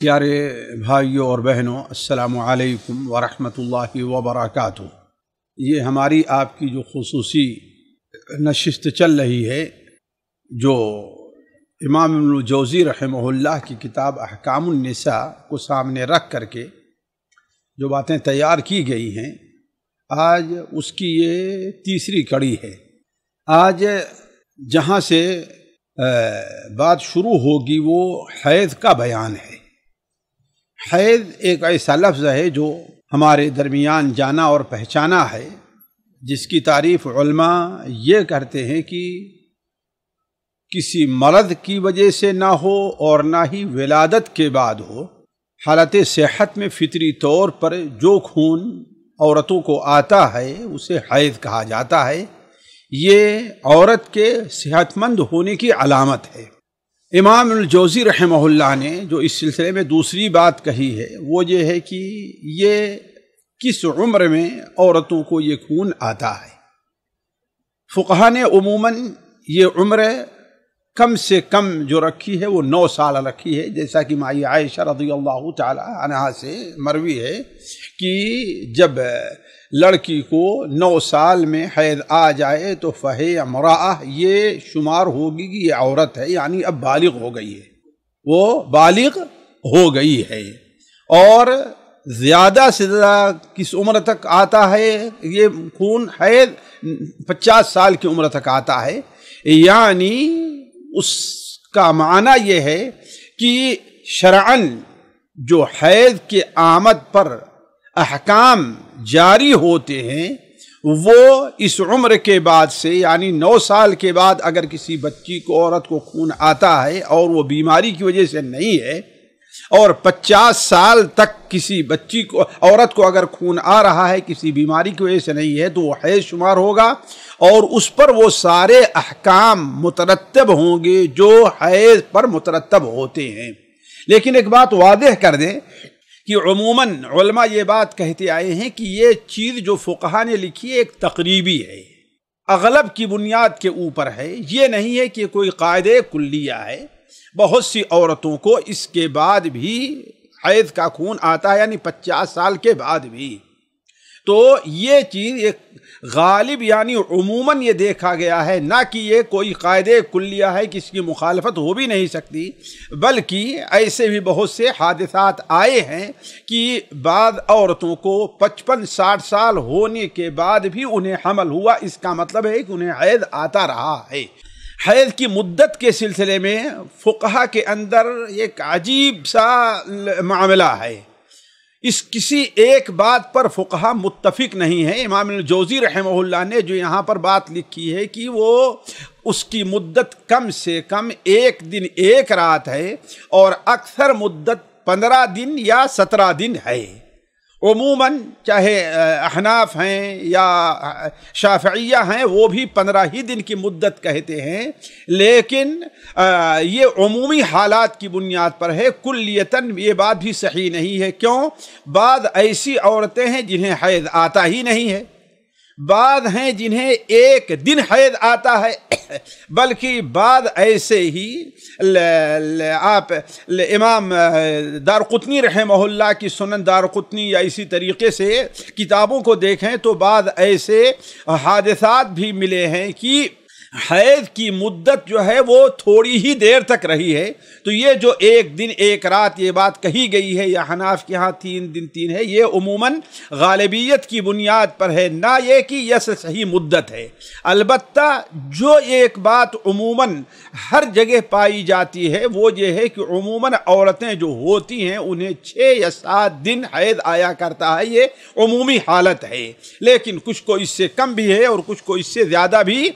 پیارے بھائیوں اور بہنوں، السلام علیکم ورحمۃ اللہ وبرکاتہ۔ یہ ہماری آپ کی جو خصوصی نشست چل رہی ہے، جو امام ابن الجوزی رحمہ اللہ کی کتاب احکام النساء کو سامنے رکھ کر کے جو باتیں تیار کی گئی ہیں، آج اس کی یہ تیسری کڑی ہے۔ آج جہاں سے بات شروع ہوگی وہ حیض کا بیان ہے۔ حیض ایک ایسا لفظ ہے جو ہمارے درمیان جانا اور پہچانا ہے، جس کی تعریف علماء یہ کرتے ہیں کہ کسی مرض کی وجہ سے نہ ہو اور نہ ہی ولادت کے بعد ہو، حالت صحت میں فطری طور پر جو خون عورتوں کو آتا ہے اسے حیض کہا جاتا ہے۔ یہ عورت کے صحت مند ہونے کی علامت ہے۔ امام الجوزی رحمہ اللہ نے جو اس سلسلے میں دوسری بات کہی ہے وہ یہ ہے کہ یہ کس عمر میں عورتوں کو یہ خون آتا ہے۔ فقہا نے عموماً یہ عمر کم سے کم جو رکھی ہے وہ 9 سال رکھی ہے، جیسا کہ مائی عائشہ رضی اللہ تعالی عنہا سے مروی ہے کہ جب لڑکی کو 9 سال میں حیض آ جائے تو فہی امرأہ یہ شمار ہوگی کہ یہ عورت ہے، یعنی اب بالغ ہو گئی ہے، وہ بالغ ہو گئی ہے۔ اور زیادہ سے زیادہ کس عمر تک آتا ہے یہ خون؟ حیض 50 سال کی عمر تک آتا ہے۔ یعنی اس کا معنی یہ ہے کہ شرعاً جو حیض کے آمد پر احکام جاری ہوتے ہیں وہ اس عمر کے بعد سے، یعنی 9 سال کے بعد اگر کسی بچی کو، عورت کو خون آتا ہے اور وہ بیماری کی وجہ سے نہیں ہے، اور 50 سال تک کسی بچی کو، عورت کو اگر خون آ رہا ہے کسی بیماری کی وجہ سے نہیں ہے تو وہ حیض شمار ہوگا، اور اس پر وہ سارے احکام مترتب ہوں گے جو حیض پر مترتب ہوتے ہیں۔ لیکن ایک بات واضح کر دیں کہ عموماً علماء یہ بات کہتے آئے ہیں کہ یہ چیز جو فقہا نے لکھی ہے ایک تقریبی ہے، اغلب کی بنیاد کے اوپر ہے، یہ نہیں ہے کہ کوئی قاعدہ کلیہ ہے۔ بہت سی عورتوں کو اس کے بعد بھی حیض کا خون آتا ہے، یعنی 50 سال کے بعد بھی۔ تو یہ چیز ایک غالب یعنی عموماً یہ دیکھا گیا ہے، نہ کہ یہ کوئی قاعدہ کلیہ ہے کہ اس کی مخالفت ہو بھی نہیں سکتی، بلکہ ایسے بھی بہت سے حادثات آئے ہیں کہ بعض عورتوں کو 55-60 سال ہونے کے بعد بھی انہیں حمل ہوا، اس کا مطلب ہے کہ انہیں حیض آتا رہا ہے۔ حیض کی مدت کے سلسلے میں فقہا کے اندر ایک عجیب سا معاملہ ہے۔ اس کسی ایک بات پر فقہا متفق نہیں ہے۔ امام الجوزی رحمہ اللہ نے جو یہاں پر بات لکھی ہے کہ وہ اس کی مدت کم سے کم 1 دن 1 رات ہے، اور اکثر مدت 15 دن یا 17 دن ہے۔ عموماً چاہے احناف ہیں یا شافعیہ ہیں وہ بھی 15 ہی دن کی مدت کہتے ہیں، لیکن یہ عمومی حالات کی بنیاد پر ہے، کلیتاً یہ بات بھی صحیح نہیں ہے۔ کیوں؟ بعض ایسی عورتیں ہیں جنہیں حیض آتا ہی نہیں ہے، بعض ہیں جنہیں 1 دن حیض آتا ہے، بلکہ بعض ایسے ہی آپ امام دارقطنی رحمہ اللہ کی سنن دارقطنی یا اسی طریقے سے کتابوں کو دیکھیں تو بعض ایسے حادثات بھی ملے ہیں کہ حیض کی مدت جو ہے وہ تھوڑی ہی دیر تک رہی ہے۔ تو یہ جو 1 دن 1 رات یہ بات کہی گئی ہے، یا حناف کے ہاں 3 دن 3 ہے، یہ عموماً غالبیت کی بنیاد پر ہے، نہ یہ کہ یہ صحیح مدت ہے۔ البتہ جو ایک بات عموماً ہر جگہ پائی جاتی ہے وہ یہ ہے کہ عموماً عورتیں جو ہوتی ہیں انہیں 6 یا 7 دن حیض آیا کرتا ہے، یہ عمومی حالت ہے۔ لیکن کچھ کو اس سے کم بھی ہے اور کچھ کو اس سے زیادہ بھی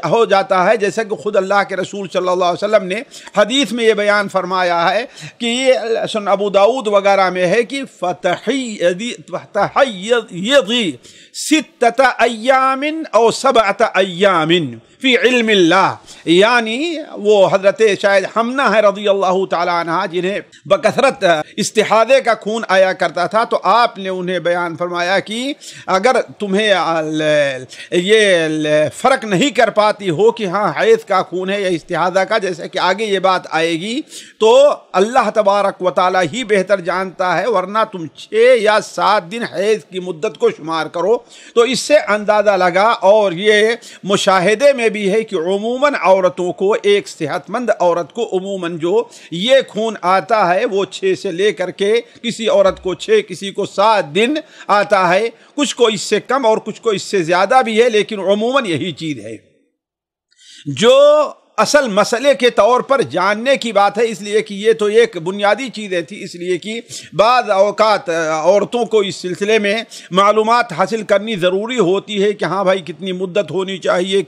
ہو جاتا ہے، جیسا کہ خود اللہ کے رسول صلی اللہ علیہ وسلم نے حدیث میں یہ بیان فرمایا ہے کہ یہ سن ابو داؤد وغیرہ میں ہے کہ فتحیضی 6 ایام او 7 ایام فی علم اللہ، یعنی وہ حضرت شاید حمنہ ہے رضی اللہ تعالیٰ عنہ جنہیں بکثرت استحاضے کا خون آیا کرتا تھا، تو آپ نے انہیں بیان فرمایا کہ اگر تمہیں یہ فرق نہیں کر پاتی ہو کہ ہاں حیض کا خون ہے یا استحاضہ کا، جیسے کہ آگے یہ بات آئے گی، تو اللہ تبارک و تعالیٰ ہی بہتر جانتا ہے، ورنہ تم 6 یا 7 دن حیض کی مدت کو شمار کرو۔ تو اس سے اندازہ لگا، اور یہ مشاہدے میں بھی ہے کہ عموماً عورتوں کو، ایک صحت مند عورت کو عموماً جو یہ خون آتا ہے وہ 6 سے لے کر کے کسی عورت کو 6 کسی کو 7 دن آتا ہے، کچھ کو اس سے کم اور کچھ کو اس سے زیادہ بھی ہے، لیکن عموماً یہی چیز ہے جو اصل مسئلے کے طور پر جاننے کی بات ہے، اس لیے کہ یہ تو ایک بنیادی چیزیں تھی، اس لیے کہ بعض اوقات عورتوں کو اس سلسلے میں معلومات حاصل کرنی ضروری ہوتی ہے کہ ہاں بھائی کتنی مدت ہونی چاہیے،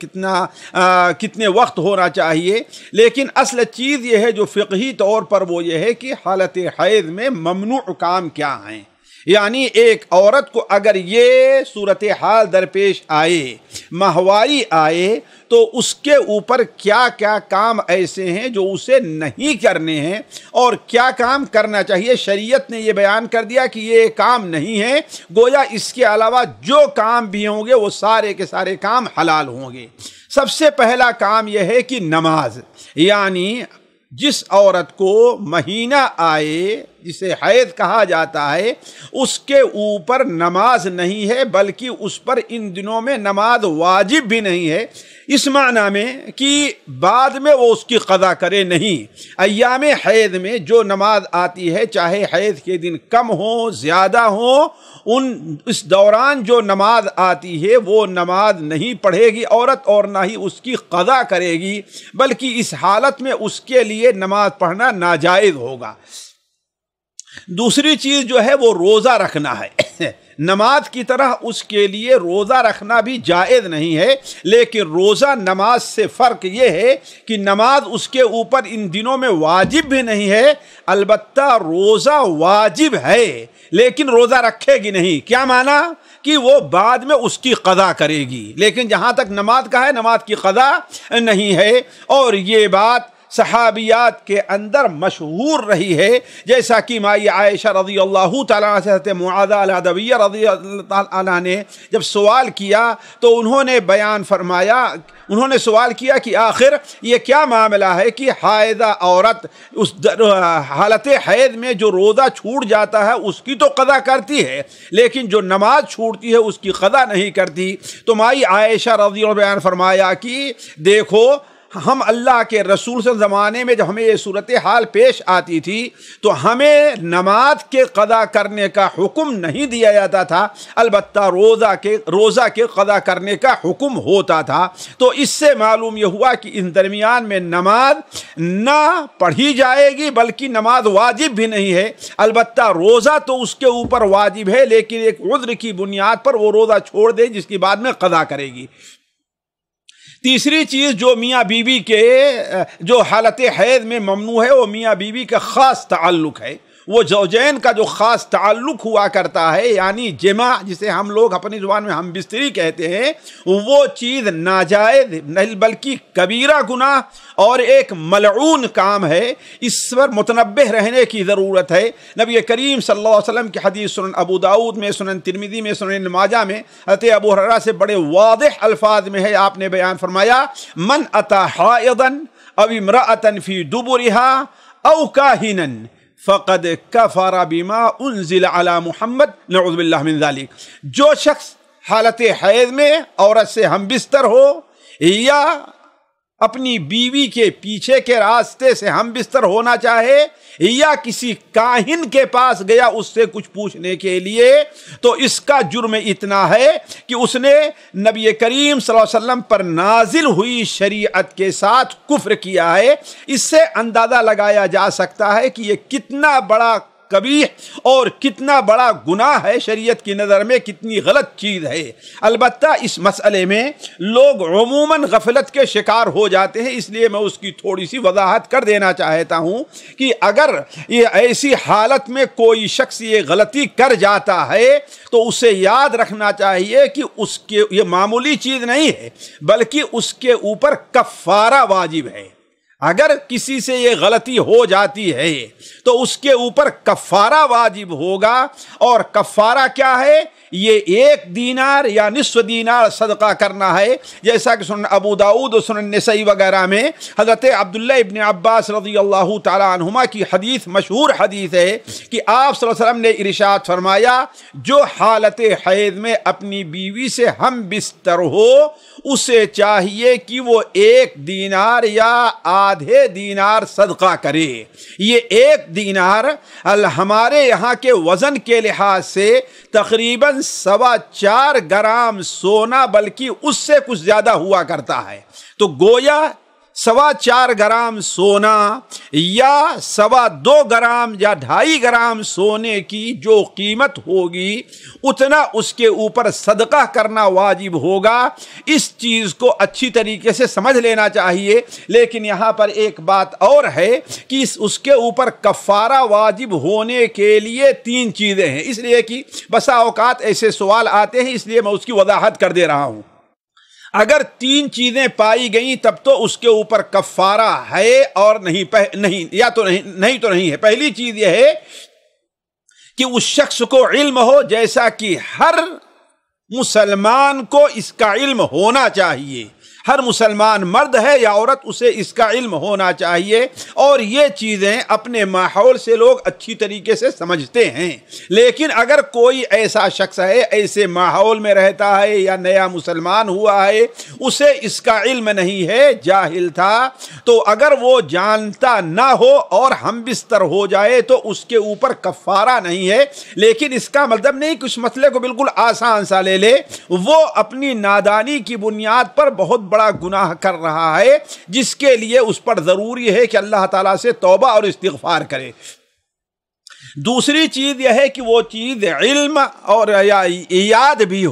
کتنے وقت ہونا چاہیے، لیکن اصل چیز یہ ہے جو فقہی طور پر وہ یہ ہے کہ حالت حیض میں ممنوع کام کیا ہیں۔ یعنی ایک عورت کو اگر یہ صورتحال درپیش آئے، ماہواری آئے، تو اس کے اوپر کیا کیا کام ایسے ہیں جو اسے نہیں کرنے ہیں اور کیا کام کرنا چاہیے۔ شریعت نے یہ بیان کر دیا کہ یہ کام نہیں ہے، گویا اس کے علاوہ جو کام بھی ہوں گے وہ سارے کے سارے کام حلال ہوں گے۔ سب سے پہلا کام یہ ہے کہ نماز، یعنی جس عورت کو مہینہ آئے جسے حیض کہا جاتا ہے، اس کے اوپر نماز نہیں ہے، بلکہ اس پر ان دنوں میں نماز واجب بھی نہیں ہے، اس معنی میں کہ بعد میں وہ اس کی قضا کرے نہیں۔ ایام حیض میں جو نماز آتی ہے، چاہے حیض کے دن کم ہو زیادہ ہو، اس دوران جو نماز آتی ہے وہ نماز نہیں پڑھے گی عورت، اور نہ ہی اس کی قضا کرے گی، بلکہ اس حالت میں اس کے لیے نماز پڑھنا ناجائز ہوگا۔ دوسری چیز جو ہے وہ روزہ رکھنا ہے۔ نماز کی طرح اس کے لیے روزہ رکھنا بھی جائز نہیں ہے، لیکن روزہ نماز سے فرق یہ ہے کہ نماز اس کے اوپر ان دنوں میں واجب بھی نہیں ہے، البتہ روزہ واجب ہے لیکن روزہ رکھے گی نہیں۔ کیا معنی؟ کہ وہ بعد میں اس کی قضا کرے گی، لیکن جہاں تک نماز کا ہے نماز کی قضا نہیں ہے۔ اور یہ بات صحابیات کے اندر مشہور رہی ہے، جیسا کہ مائی عائشہ رضی اللہ تعالیٰ عنہ سے حضرت معاذہ العدویہ رضی اللہ عنہ نے جب سوال کیا تو انہوں نے بیان فرمایا، انہوں نے سوال کیا کہ آخر یہ کیا معاملہ ہے کہ حائضہ عورت اس حالت حیض میں جو روزہ چھوٹ جاتا ہے اس کی تو قضا کرتی ہے، لیکن جو نماز چھوٹتی ہے اس کی قضا نہیں کرتی۔ تو مائی عائشہ رضی اللہ عنہ بیان فرمایا کہ دیکھو، ہم اللہ کے رسول سے زمانے میں جب ہمیں یہ صورتحال پیش آتی تھی تو ہمیں نماز کے قضا کرنے کا حکم نہیں دیا جاتا تھا، البتہ روزہ کے قضا کرنے کا حکم ہوتا تھا۔ تو اس سے معلوم یہ ہوا کہ اس درمیان میں نماز نہ پڑھی جائے گی، بلکہ نماز واجب بھی نہیں ہے، البتہ روزہ تو اس کے اوپر واجب ہے، لیکن ایک عذر کی بنیاد پر وہ روزہ چھوڑ دے جس کی بعد میں قضا کرے گی۔ تیسری چیز جو میاں بیوی کے جو حالت حیض میں ممنوع ہے وہ میاں بیوی کا خاص تعلق ہے، وہ زوجین کا جو خاص تعلق ہوا کرتا ہے، یعنی جماع جسے ہم لوگ اپنی زبان میں ہم بستری کہتے ہیں، وہ چیز ناجائز نہیں بلکہ کبیرہ گناہ اور ایک ملعون کام ہے۔ اس پر متنبہ رہنے کی ضرورت ہے۔ نبی کریم صلی اللہ علیہ وسلم کی حدیث سنن ابو داؤد میں، سنن ترمذی میں، سنن ماجہ میں حضرت ابو ہریرہ سے بڑے واضح الفاظ میں ہے، آپ نے بیان فرمایا من اتی حائضا او امرأة فی دبرها او کاہنا فقد کفر بما انزل علی محمد نعوذ باللہ من ذلک۔ جو شخص حالت حیض میں عورت سے ہم بستر ہو یا اپنی بیوی کے پیچھے کے راستے سے ہم بستر ہونا چاہے یا کسی کاہن کے پاس گیا اس سے کچھ پوچھنے کے لیے، تو اس کا جرم اتنا ہے کہ اس نے نبی کریم صلی اللہ علیہ وسلم پر نازل ہوئی شریعت کے ساتھ کفر کیا ہے۔ اس سے اندازہ لگایا جا سکتا ہے کہ یہ کتنا بڑا کبیح اور کتنا بڑا گناہ ہے، شریعت کی نظر میں کتنی غلط چیز ہے۔ البتہ اس مسئلے میں لوگ عموماً غفلت کے شکار ہو جاتے ہیں، اس لیے میں اس کی تھوڑی سی وضاحت کر دینا چاہتا ہوں کہ اگر یہ ایسی حالت میں کوئی شخص یہ غلطی کر جاتا ہے تو اسے یاد رکھنا چاہیے کہ اس کے یہ معمولی چیز نہیں ہے، بلکہ اس کے اوپر کفارہ واجب ہے۔ اگر کسی سے یہ غلطی ہو جاتی ہے تو اس کے اوپر کفارہ واجب ہوگا، اور کفارہ کیا ہے؟ یہ 1 دینار یا نصف دینار صدقہ کرنا ہے، جیسا کہ سنن ابو داؤد اور سنن نسائی وغیرہ میں حضرت عبداللہ ابن عباس رضی اللہ تعالی عنہما کی حدیث، مشہور حدیث ہے کہ آپ صلی اللہ علیہ وسلم نے ارشاد فرمایا، جو حالت حیض میں اپنی بیوی سے ہم بستر ہو اسے چاہیے کہ وہ 1 دینار یا آدھے دینار صدقہ کرے۔ یہ 1 دینار ہمارے یہاں کے وزن کے لحاظ سے تقریباً 4.25 گرام سونا، بلکہ اس سے کچھ زیادہ ہوا کرتا ہے۔ تو گویا 4.25 گرام سونا یا 2.25 گرام یا 2.5 گرام سونے کی جو قیمت ہوگی اتنا اس کے اوپر صدقہ کرنا واجب ہوگا۔ اس چیز کو اچھی طریقے سے سمجھ لینا چاہیے۔ لیکن یہاں پر ایک بات اور ہے کہ اس کے اوپر کفارہ واجب ہونے کے لیے 3 چیزیں ہیں، اس لیے کہ بسا اوقات ایسے سوال آتے ہیں، اس لیے میں اس کی وضاحت کر دے رہا ہوں۔ اگر 3 چیزیں پائی گئیں تب تو اس کے اوپر کفارہ ہے اور نہیں یا تو نہیں ہے۔ پہلی چیز یہ ہے کہ اس شخص کو علم ہو، جیسا کہ ہر مسلمان کو اس کا علم ہونا چاہیے، ہر مسلمان مرد ہے یا عورت اسے اس کا علم ہونا چاہیے، اور یہ چیزیں اپنے ماحول سے لوگ اچھی طریقے سے سمجھتے ہیں۔ لیکن اگر کوئی ایسا شخص ہے، ایسے ماحول میں رہتا ہے یا نیا مسلمان ہوا ہے، اسے اس کا علم نہیں ہے، جاہل تھا، تو اگر وہ جانتا نہ ہو اور ہم بستر ہو جائے تو اس کے اوپر کفارہ نہیں ہے۔ لیکن اس کا مطلب نہیں کہ اس مسئلے کو بالکل آسان سا لے لے، وہ اپنی نادانی کی بنیاد پر بہت بڑا گناہ کر رہا ہے، جس کے لیے اس پر ضروری ہے کہ اللہ تعالیٰ سے توبہ اور استغفار کرے۔ دوسری چیز یہ ہے کہ وہ چیز علم اور یاد بھی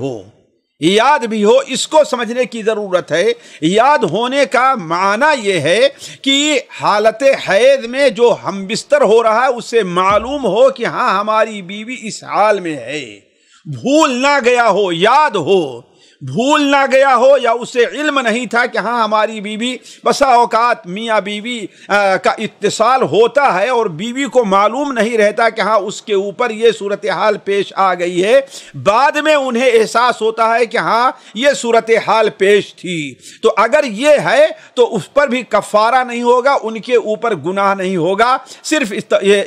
ہو، اس کو سمجھنے کی ضرورت ہے۔ یاد ہونے کا معنی یہ ہے کہ حالت حیض میں جو ہم بستر ہو رہا ہے اسے معلوم ہو کہ ہاں ہماری بیوی اس حال میں ہے، بھول نہ گیا ہو، یاد ہو، بھول نہ گیا ہو، یا اسے علم نہیں تھا کہ ہاں ہماری بیوی، بسا اوقات میاں بیوی کا اتصال ہوتا ہے اور بیوی کو معلوم نہیں رہتا کہ ہاں اس کے اوپر یہ صورتحال پیش آ گئی ہے، بعد میں انہیں احساس ہوتا ہے کہ ہاں یہ صورتحال پیش تھی۔ تو اگر یہ ہے تو اس پر بھی کفارہ نہیں ہوگا، ان کے اوپر گناہ نہیں ہوگا، صرف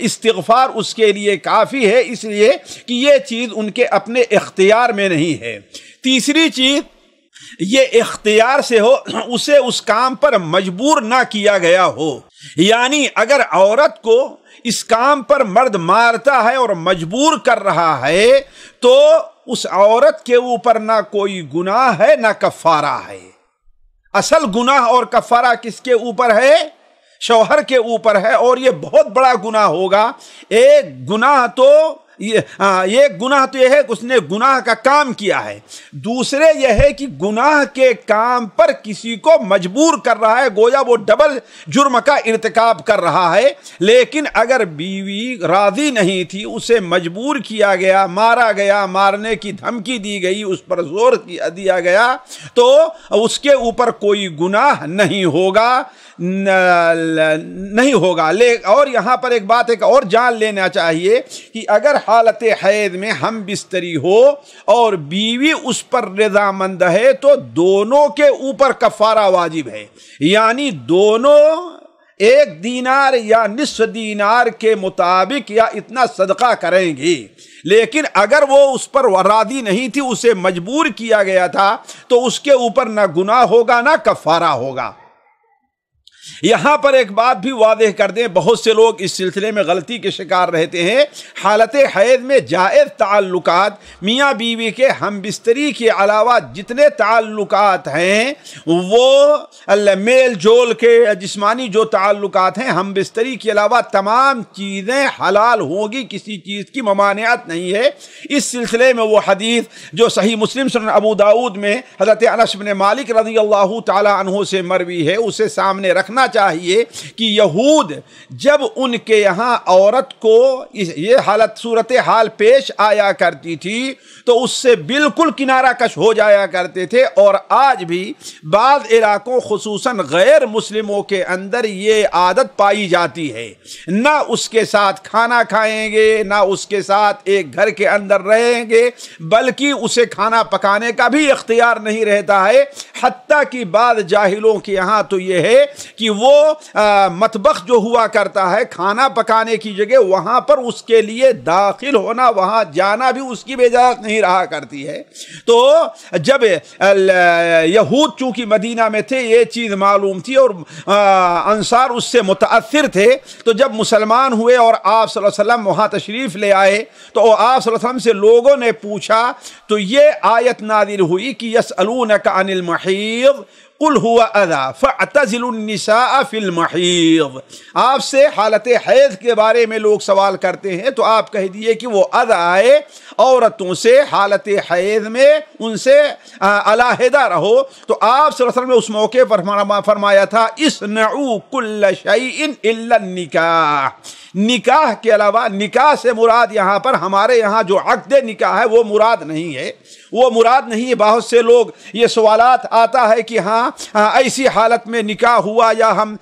استغفار اس کے لیے کافی ہے، اس لیے کہ یہ چیز ان کے اپنے اختیار میں نہیں ہے۔ تیسری چیز یہ اختیار سے ہو، اسے اس کام پر مجبور نہ کیا گیا ہو، یعنی اگر عورت کو اس کام پر مرد مارتا ہے اور مجبور کر رہا ہے تو اس عورت کے اوپر نہ کوئی گناہ ہے نہ کفارہ ہے۔ اصل گناہ اور کفارہ کس کے اوپر ہے؟ شوہر کے اوپر ہے، اور یہ بہت بڑا گناہ ہوگا۔ ایک گناہ تو یہ ہے کہ اس نے گناہ کا کام کیا ہے، دوسرے یہ ہے کہ گناہ کے کام پر کسی کو مجبور کر رہا ہے، گویا وہ ڈبل جرم کا ارتکاب کر رہا ہے۔ لیکن اگر بیوی راضی نہیں تھی، اسے مجبور کیا گیا، مارا گیا، مارنے کی دھمکی دی گئی، اس پر زور دیا گیا، تو اس کے اوپر کوئی گناہ نہیں ہوگا۔ اور یہاں پر ایک بات اور جان لینا چاہیے کہ اگر حالت حیض میں ہم بستری ہو اور بیوی اس پر رضامند ہے تو دونوں کے اوپر کفارہ واجب ہے، یعنی دونوں 1 دینار یا نصف دینار کے مطابق یا اتنا صدقہ کریں گے۔ لیکن اگر وہ اس پر راضی نہیں تھی، اسے مجبور کیا گیا تھا، تو اس کے اوپر نہ گناہ ہوگا نہ کفارہ ہوگا۔ یہاں پر ایک بات بھی واضح کر دیں، بہت سے لوگ اس سلسلے میں غلطی کے شکار رہتے ہیں۔ حالت حیض میں جائز تعلقات میاں بیوی کے ہم بستری کے علاوہ جتنے تعلقات ہیں وہ میل جول کے جسمانی جو تعلقات ہیں ہم بستری کے علاوہ تمام چیزیں حلال ہوگی، کسی چیز کی ممانعت نہیں ہے۔ اس سلسلے میں وہ حدیث جو صحیح مسلم سنن ابو داؤد میں حضرت انس بن مالک رضی اللہ تعالی عنہ سے مروی ہے، اسے سامنے رکھنا چاہیے کہ یہود جب ان کے یہاں عورت کو یہ حالت صورتحال پیش آیا کرتی تھی تو اس سے بالکل کنارہ کش ہو جایا کرتے تھے، اور آج بھی بعض علاقوں خصوصاً غیر مسلموں کے اندر یہ عادت پائی جاتی ہے، نہ اس کے ساتھ کھانا کھائیں گے نہ اس کے ساتھ ایک گھر کے اندر رہیں گے، بلکہ اسے کھانا پکانے کا بھی اختیار نہیں رہتا ہے۔ حتیٰ کہ بعض جاہلوں کے یہاں تو یہ ہے کہ وہ مطبخ جو ہوا کرتا ہے کھانا پکانے کی جگہ، وہاں پر اس کے لیے داخل ہونا، وہاں جانا بھی اس کی اجازت نہیں رہا کرتی ہے۔ تو جب یہود چونکہ مدینہ میں تھے یہ چیز معلوم تھی اور انصار اس سے متاثر تھے، تو جب مسلمان ہوئے اور آپ صلی اللہ علیہ وسلم وہاں تشریف لے آئے تو آپ صلی اللہ علیہ وسلم سے لوگوں نے پوچھا تو یہ آیت نازل ہوئی کہ یسألونک عن المحیض قل هو اذى فاعتزلوا النساء في المحیض، آپ سے حالت حیض کے بارے میں لوگ سوال کرتے ہیں تو آپ کہہ دیے کہ وہ اذى ہے، عورتوں سے حالت حیض میں ان سے علیحدہ رہو۔ تو آپ صلی اللہ علیہ وسلم نے اس موقع پر فرمایا تھا اصنعوا كل شيء الا النکاح، نکاح کے علاوہ، نکاح سے مراد یہاں پر ہمارے یہاں جو عقد نکاح ہے وہ مراد نہیں ہے، وہ مراد نہیں ہے۔ بہت سے لوگ یہ سوالات آتا ہے کہ ہاں ایسی حالت میں نکاح ہوا یا ہم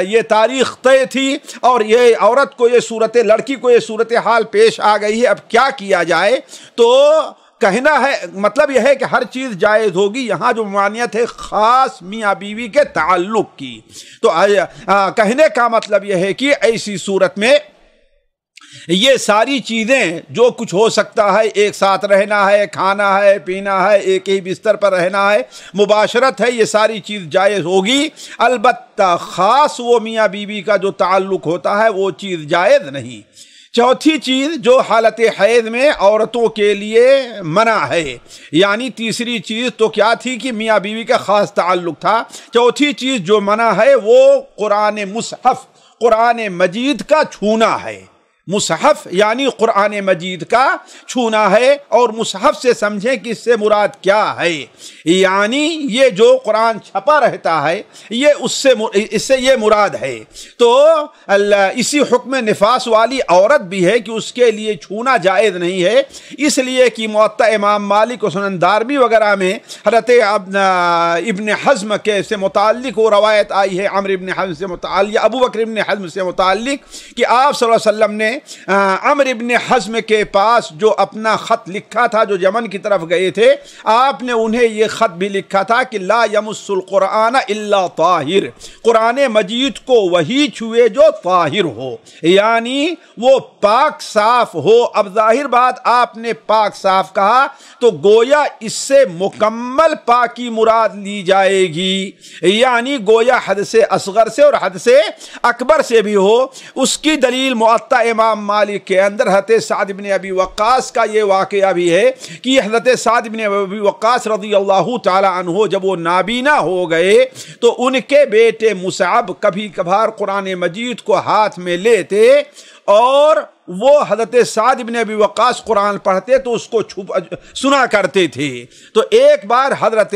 یہ تاریخ طے تھی اور یہ عورت کو یہ لڑکی کو یہ صورتحال پیش آ گئی ہے، اب کیا کیا جائے؟ تو کہنا ہے مطلب یہ ہے کہ ہر چیز جائز ہوگی، یہاں جو ممانعت ہے خاص میاں بیوی کے تعلق کی۔ تو کہنے کا مطلب یہ ہے کہ ایسی صورت میں یہ ساری چیزیں جو کچھ ہو سکتا ہے، ایک ساتھ رہنا ہے، کھانا ہے، پینا ہے، ایک ہی بستر پر رہنا ہے، مباشرت ہے، یہ ساری چیز جائز ہوگی۔ البتہ خاص وہ میاں بیوی کا جو تعلق ہوتا ہے وہ چیز جائز نہیں۔ چوتھی چیز جو حالت حیض میں عورتوں کے لیے منع ہے، یعنی تیسری چیز تو کیا تھی کہ میاں بیوی کا خاص تعلق تھا، چوتھی چیز جو منع ہے وہ قرآن مصحف، قرآن مجید کا چھونا ہے۔ مصحف یعنی قرآن مجید کا چھونا ہے، اور مصحف سے سمجھیں کہ اس سے مراد کیا ہے، یعنی یہ جو قرآن چھپا رہتا ہے یہ اس سے یہ مراد ہے۔ تو اسی حکم نفاس والی عورت بھی ہے کہ اس کے لیے چھونا جائز نہیں ہے، اس لیے کہ موطا امام مالک و سنن دارمی وغیرہ میں حضرت ابن حزم کے سے متعلق وہ روایت آئی ہے، عمرو ابن حزم سے متعلق، ابو بکر ابن حزم سے متعلق، کہ آپ صلی اللہ علیہ وسلم نے عمرو ابن حزم کے پاس جو اپنا خط لکھا تھا، جو یمن کی طرف گئے تھے، آپ نے انہیں یہ خط بھی لکھا تھا کہ لا یمس القرآن الا طاہر، قرآن مجید کو وہی چھوئے جو طاہر ہو، یعنی وہ پاک صاف ہو۔ اب ظاہر بات آپ نے پاک صاف کہا تو گویا اس سے مکمل پاکی مراد لی جائے گی، یعنی گویا حدث اصغر سے اور حدث اکبر سے بھی ہو۔ اس کی دلیل موطا امام مالک کے اندر حضرت سعد بن ابی وقاص کا یہ واقعہ بھی ہے کہ حضرت سعد بن ابی وقاص رضی اللہ تعالی عنہ جب وہ نابینا ہو گئے تو ان کے بیٹے مصعب کبھی کبھار قرآن مجید کو ہاتھ میں لیتے اور وہ حضرت سعد بن ابی وقاص قرآن پڑھتے تو اس کو سنا کرتے تھے۔ تو ایک بار حضرت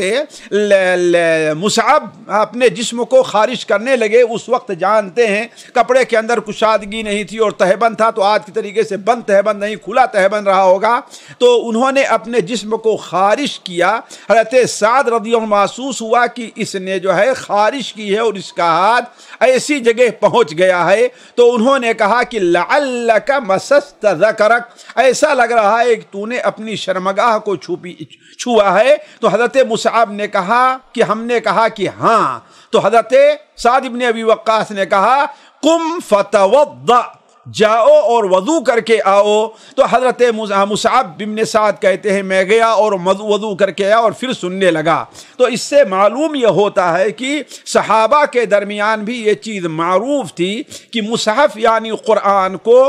مصعب اپنے جسم کو خارج کرنے لگے، اس وقت جانتے ہیں کپڑے کے اندر کشادگی نہیں تھی اور تہبند تھا، تو آج کی طریقے سے بند تہبند نہیں، کھلا تہبند رہا ہوگا، تو انہوں نے اپنے جسم کو خارج کیا۔ حضرت سعد رضی اللہ عنہ محسوس ہوا کہ اس نے جو ہے خارج کی ہے اور اس کا ہاتھ ایسی جگہ پہنچ گیا ہے، تو انہوں نے کہا کہ لعلک مسست ذکرک، ایسا لگ رہا ہے کہ تو نے اپنی شرمگاہ کو چھوا ہے۔ تو حضرت مصعب نے کہا کہ ہم نے کہا کہ ہاں، تو حضرت سعد بن ابی وقاص نے کہا قم فتوضأ، جاؤ اور وضو کر کے آؤ، تو حضرت مصعب بن سعد کہتے ہیں میں گیا اور وضو کر کے آیا اور پھر سننے لگا۔ تو اس سے معلوم یہ ہوتا ہے کہ صحابہ کے درمیان بھی یہ چیز معروف تھی کہ مصحف یعنی قرآن کو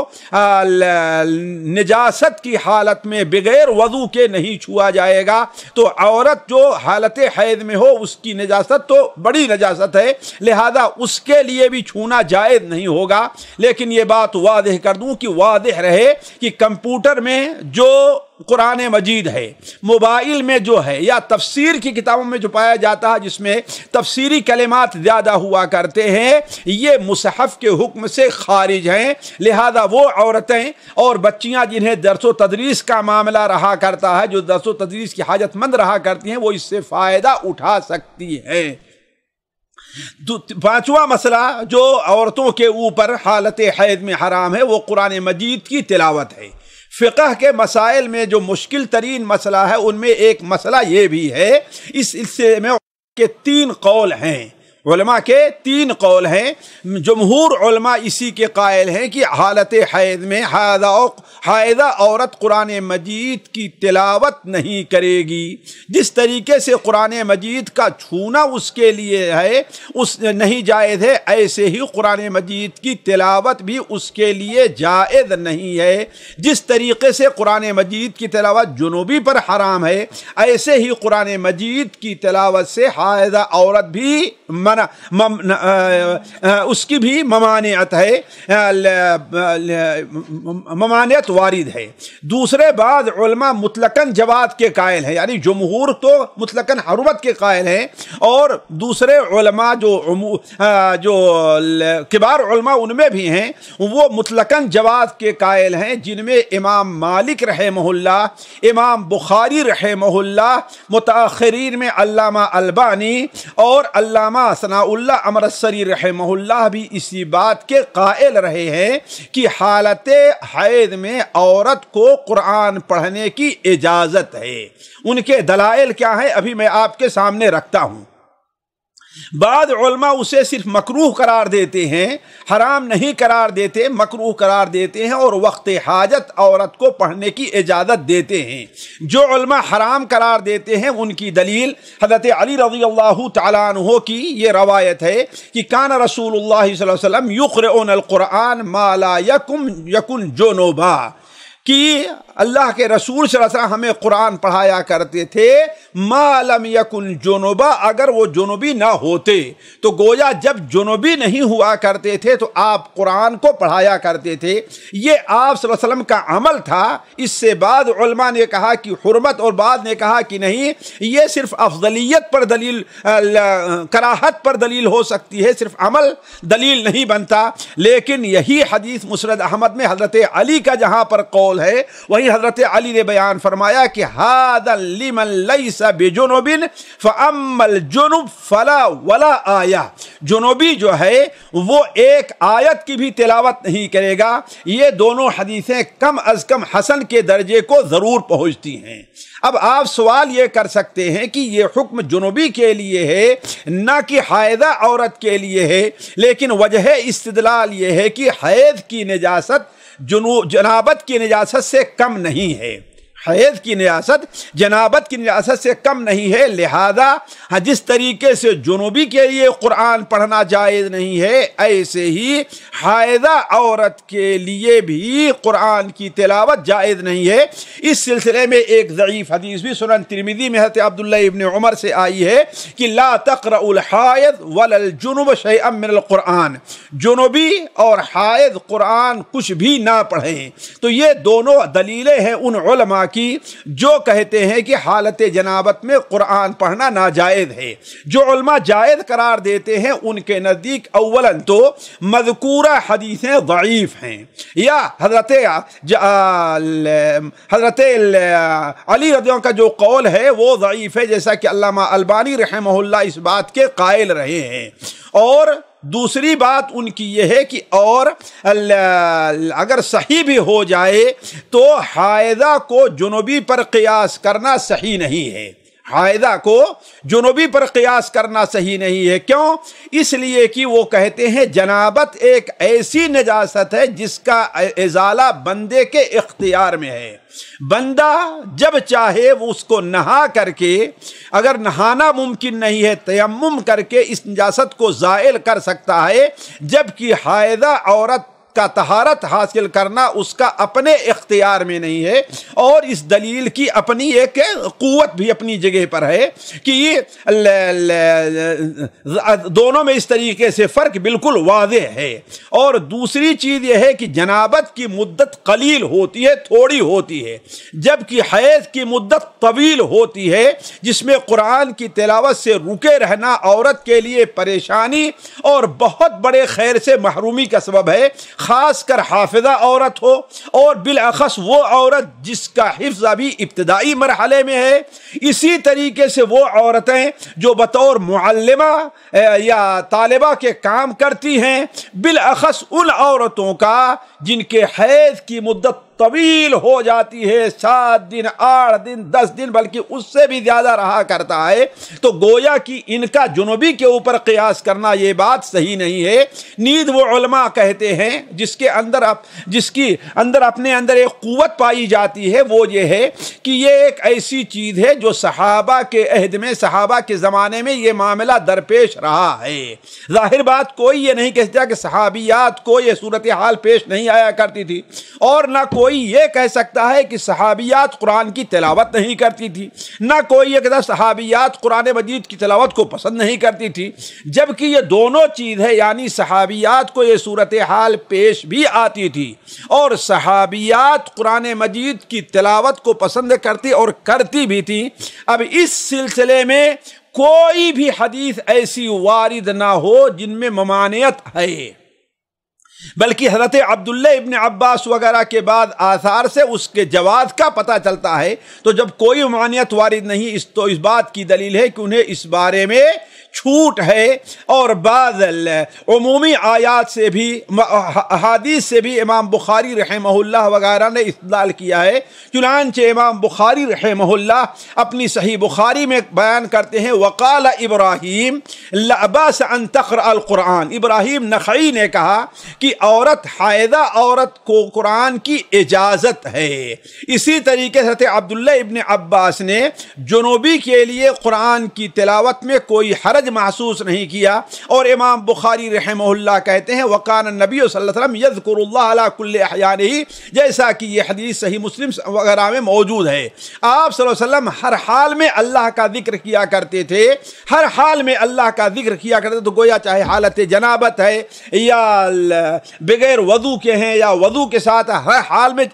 نجاست کی حالت میں بغیر وضو کے نہیں چھوا جائے گا۔ تو عورت جو حالت حیض میں ہو اس کی نجاست تو بڑی نجاست ہے، لہذا اس کے لیے بھی چھونا جائز نہیں ہوگا۔ لیکن یہ بات واضح کر دوں کہ واضح رہے کہ کمپیوٹر میں جو قرآن مجید ہے، موبائل میں جو ہے، یا تفسیر کی کتابوں میں جو پایا جاتا ہے جس میں تفسیری کلمات زیادہ ہوا کرتے ہیں، یہ مصحف کے حکم سے خارج ہیں۔ لہذا وہ عورتیں اور بچیاں جنہیں درس و تدریس کا معاملہ رہا کرتا ہے، جو درس و تدریس کی حاجت مند رہا کرتی ہیں، وہ اس سے فائدہ اٹھا سکتی ہیں۔ پانچواں مسئلہ جو عورتوں کے اوپر حالت حیض میں حرام ہے وہ قرآن مجید کی تلاوت ہے۔ فقہ کے مسائل میں جو مشکل ترین مسئلہ ہے ان میں ایک مسئلہ یہ بھی ہے، اس سلسلے میں کہ 3 قول ہیں، علماء کے 3 قول ہیں۔ جمہور علماء اسی کے قائل ہیں کہ حالت حیض میں حائضہ عورت قرآن مجید کی تلاوت نہیں کرے گی۔ جس طریقے سے قرآن مجید کا چھونا اس کے لیے ہے اس نہیں جائز ہے، ایسے ہی قرآن مجید کی تلاوت بھی اس کے لیے جائز نہیں ہے۔ جس طریقے سے قرآن مجید کی تلاوت جنوبی پر حرام ہے، ایسے ہی قرآن مجید کی تلاوت سے حائضہ عورت بھی اس کی بھی ممانعت ہے، ممانعت وارد ہے۔ دوسرے بعض علماء مطلقاً جواز کے قائل ہیں، یعنی جمہور تو مطلقاً حرمت کے قائل ہیں، اور دوسرے علماء جو کبار علماء ان میں بھی ہیں وہ مطلقاً جواز کے قائل ہیں، جن میں امام مالک رحمہ اللہ، امام بخاری رحمہ اللہ، متاخرین میں علامہ البانی اور علامہ ثناء اللہ امرتسری رحمہ اللہ بھی اسی بات کے قائل رہے ہیں کہ حالت حیض میں عورت کو قرآن پڑھنے کی اجازت ہے۔ ان کے دلائل کیا ہیں ابھی میں آپ کے سامنے رکھتا ہوں۔ بعض علماء اسے صرف مکروہ قرار دیتے ہیں، حرام نہیں قرار دیتے، مکروہ قرار دیتے ہیں، اور وقت حاجت عورت کو پڑھنے کی اجازت دیتے ہیں۔ جو علماء حرام قرار دیتے ہیں ان کی دلیل حضرت علی رضی اللہ تعالیٰ عنہ کی یہ روایت ہے کہ کان رسول اللہ صلی اللہ علیہ وسلم یقرؤون القرآن ما لا یکن جنوبا، کہ اللہ کے رسول صلی اللہ علیہ وسلم ہمیں قرآن پڑھایا کرتے تھے ما لم یکن جنوبا، اگر وہ جنوبی نہ ہوتے، تو گویا جب جنوبی نہیں ہوا کرتے تھے تو آپ قرآن کو پڑھایا کرتے تھے۔ یہ آپ صلی اللہ علیہ وسلم کا عمل تھا۔ اس سے بعد علماء نے کہا کہ حرمت، اور بعد نے کہا کہ نہیں، یہ صرف افضلیت پر دلیل، کراہت پر دلیل ہو سکتی ہے، صرف عمل دلیل نہیں بنتا۔ لیکن یہی حدیث مسند احمد میں حضرت علی کا جہاں پر قول ہے، وہی حضرت علی نے بیان فرمایا کہ ھذا لمن لیس بجنب فاما الجنب فلا ولا آیہ، جنوبی جو ہے وہ ایک آیت کی بھی تلاوت نہیں کرے گا۔ یہ دونوں حدیثیں کم از کم حسن کے درجے کو ضرور پہنچتی ہیں۔ اب آپ سوال یہ کر سکتے ہیں کہ یہ حکم جنوبی کے لیے ہے نہ کہ حائضہ عورت کے لیے ہے، لیکن وجہ استدلال یہ ہے کہ حیض کی نجاست جنابت کی نجاست سے کم نہیں ہے، حیض کی نجاست جنابت کی نجاست سے کم نہیں ہے، لہذا جس طریقے سے جنوبی کے لیے قرآن پڑھنا جائز نہیں ہے، ایسے ہی حائضہ عورت کے لیے بھی قرآن کی تلاوت جائز نہیں ہے۔ اس سلسلے میں ایک ضعیف حدیث بھی سنن ترمذی میں حضرت عبداللہ ابن عمر سے آئی ہے کہ لا تقرأ الحائض ولا الجنب شیئا من القرآن، جنوبی اور حائض قرآن کچھ بھی نہ پڑھیں۔ تو یہ دونوں دلیلیں ہیں ان علماء کی جو کہتے ہیں کہ حالت جنابت میں قرآن پڑھنا ناجائز ہے۔ جو علماء جائز قرار دیتے ہیں ان کے نزدیک اولاً تو مذکورہ حدیثیں ضعیف ہیں، یا حضرت علی رضی اللہ عنہ کا جو قول ہے وہ ضعیف ہے، جیسا کہ علامہ البانی رحمہ اللہ اس بات کے قائل رہے ہیں۔ اور دوسری بات ان کی یہ ہے کہ اور اگر صحیح بھی ہو جائے تو حائضہ کو جنوبی پر قیاس کرنا صحیح نہیں ہے، حائضہ کو جنوبی پر قیاس کرنا صحیح نہیں ہے۔ کیوں؟ اس لیے کہ وہ کہتے ہیں جنابت ایک ایسی نجاست ہے جس کا ازالہ بندے کے اختیار میں ہے۔ بندہ جب چاہے وہ اس کو نہا کر کے، اگر نہانا ممکن نہیں ہے تیمم کر کے اس نجاست کو زائل کر سکتا ہے، جبکہ حائضہ عورت کا طہارت حاصل کرنا اس کا اپنے اختیار میں نہیں ہے۔ اور اس دلیل کی اپنی ایک قوت بھی اپنی جگہ پر ہے کہ دونوں میں اس طریقے سے فرق بالکل واضح ہے۔ اور دوسری چیز یہ ہے کہ جنابت کی مدت قلیل ہوتی ہے، تھوڑی ہوتی ہے، جبکہ حیض کی مدت طویل ہوتی ہے، جس میں قرآن کی تلاوت سے رکے رہنا عورت کے لیے پریشانی اور بہت بڑے خیر سے محرومی کا سبب ہے، خاص کر حافظہ عورت ہو، اور بالاخص وہ عورت جس کا حفظ ابھی ابتدائی مرحلے میں ہے۔ اسی طریقے سے وہ عورتیں جو بطور معلمہ یا طالبہ کے کام کرتی ہیں، بالاخص ان عورتوں کا جن کے حیض کی مدت طویل ہو جاتی ہے، 7 دن 8 دن 10 دن بلکہ اس سے بھی زیادہ رہا کرتا ہے، تو گویا کہ ان کا جنوبی کے اوپر قیاس کرنا یہ بات صحیح نہیں ہے۔ نیز وہ علماء کہتے ہیں جس کی اندر اپنے اندر ایک قوت پائی جاتی ہے، وہ یہ ہے کہ یہ ایک ایسی چیز ہے جو صحابہ کے عہد میں، صحابہ کے زمانے میں یہ معاملہ درپیش رہا ہے۔ ظاہر بات کوئی یہ نہیں کہتا کہ صحابیات کو یہ صورتحال پیش نہیں آیا کرتی تھی، اور نہ کوئی یہ کہہ سکتا ہے کہ صحابیات قرآن کی تلاوت نہیں کرتی تھی، نہ کوئی یہ کہتا صحابیات قرآن مجید کی تلاوت کو پسند نہیں کرتی تھی، جبکہ یہ دونوں چیز ہے، یعنی صحابیات کو یہ صورتحال پیش بھی آتی تھی اور صحابیات قرآن مجید کی تلاوت کو پسند کرتی اور کرتی بھی تھی۔ اب اس سلسلے میں کوئی بھی حدیث ایسی وارد نہ ہو جن میں ممانعت ہے، بلکہ حضرت عبداللہ ابن عباس وغیرہ کے بعد آثار سے اس کے جواز کا پتہ چلتا ہے۔ تو جب کوئی ممانعت وارد نہیں، تو اس بات کی دلیل ہے کہ انہیں اس بارے میں چھوٹ ہے، اور بعض عمومی آیات سے بھی، احادیث سے بھی امام بخاری رحمہ اللہ وغیرہ نے استدلال کیا ہے۔ چنانچہ امام بخاری رحمہ اللہ اپنی صحیح بخاری میں بیان کرتے ہیں، وقال ابراہیم لا باس ان تقرأ القرآن، ابراہیم نخعی نے کہا کہ عورت، حائضہ عورت کو قرآن کی اجازت ہے۔ اسی طریقے سے حضرت عبداللہ ابن عباس نے جنوبی کے لیے قرآن کی تلاوت میں کوئی حرج محسوس نہیں کیا، اور امام بخاری رحمہ اللہ کہتے ہیں وقان النبی صلی اللہ علیہ وسلم یذکر اللہ علی کل احیانہ، جیسا کہ یہ حدیث صحیح مسلم وغیرہ میں موجود ہے۔ آپ صلی اللہ علیہ وسلم ہر حال میں اللہ کا ذکر کیا کرتے تھے، ہر حال میں اللہ کا ذکر کیا کرتے تھے، تو گویا چاہے حالت جنابت ہے یا بغیر وضو کے ہیں یا وضو کے ساتھ، ہر حال میں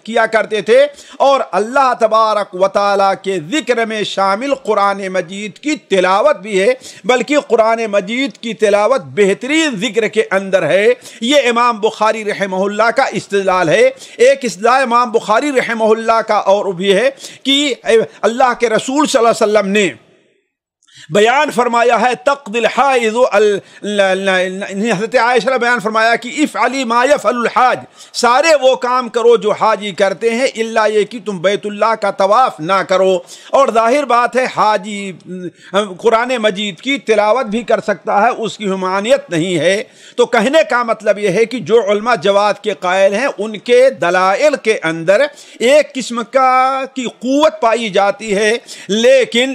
کیا کرتے تھے۔ اور اللہ تبارک و تعالیٰ کے ذکر میں شامل قرآن مجید کی تلاوت بھی ہے، بلکہ قرآن مجید کی تلاوت بہترین ذکر کے اندر ہے۔ یہ امام بخاری رحمہ اللہ کا استدلال ہے۔ ایک استدلال امام بخاری رحمہ اللہ کا اور بھی ہے کہ اللہ کے رسول صلی اللہ علیہ وسلم نے بیان فرمایا ہے تقضی الحائض، حضرت عائشہ نے بیان فرمایا کہ افعلی ما یفعل الحاج، سارے وہ کام کرو جو حاجی کرتے ہیں، الا یہ کہ تم بیت اللہ کا طواف نہ کرو۔ اور ظاہر بات ہے حاجی قرآن مجید کی تلاوت بھی کر سکتا ہے، اس کی ممانعت نہیں ہے۔ تو کہنے کا مطلب یہ ہے کہ جو علماء جواز کے قائل ہیں ان کے دلائل کے اندر ایک قسم کی قوت پائی جاتی ہے، لیکن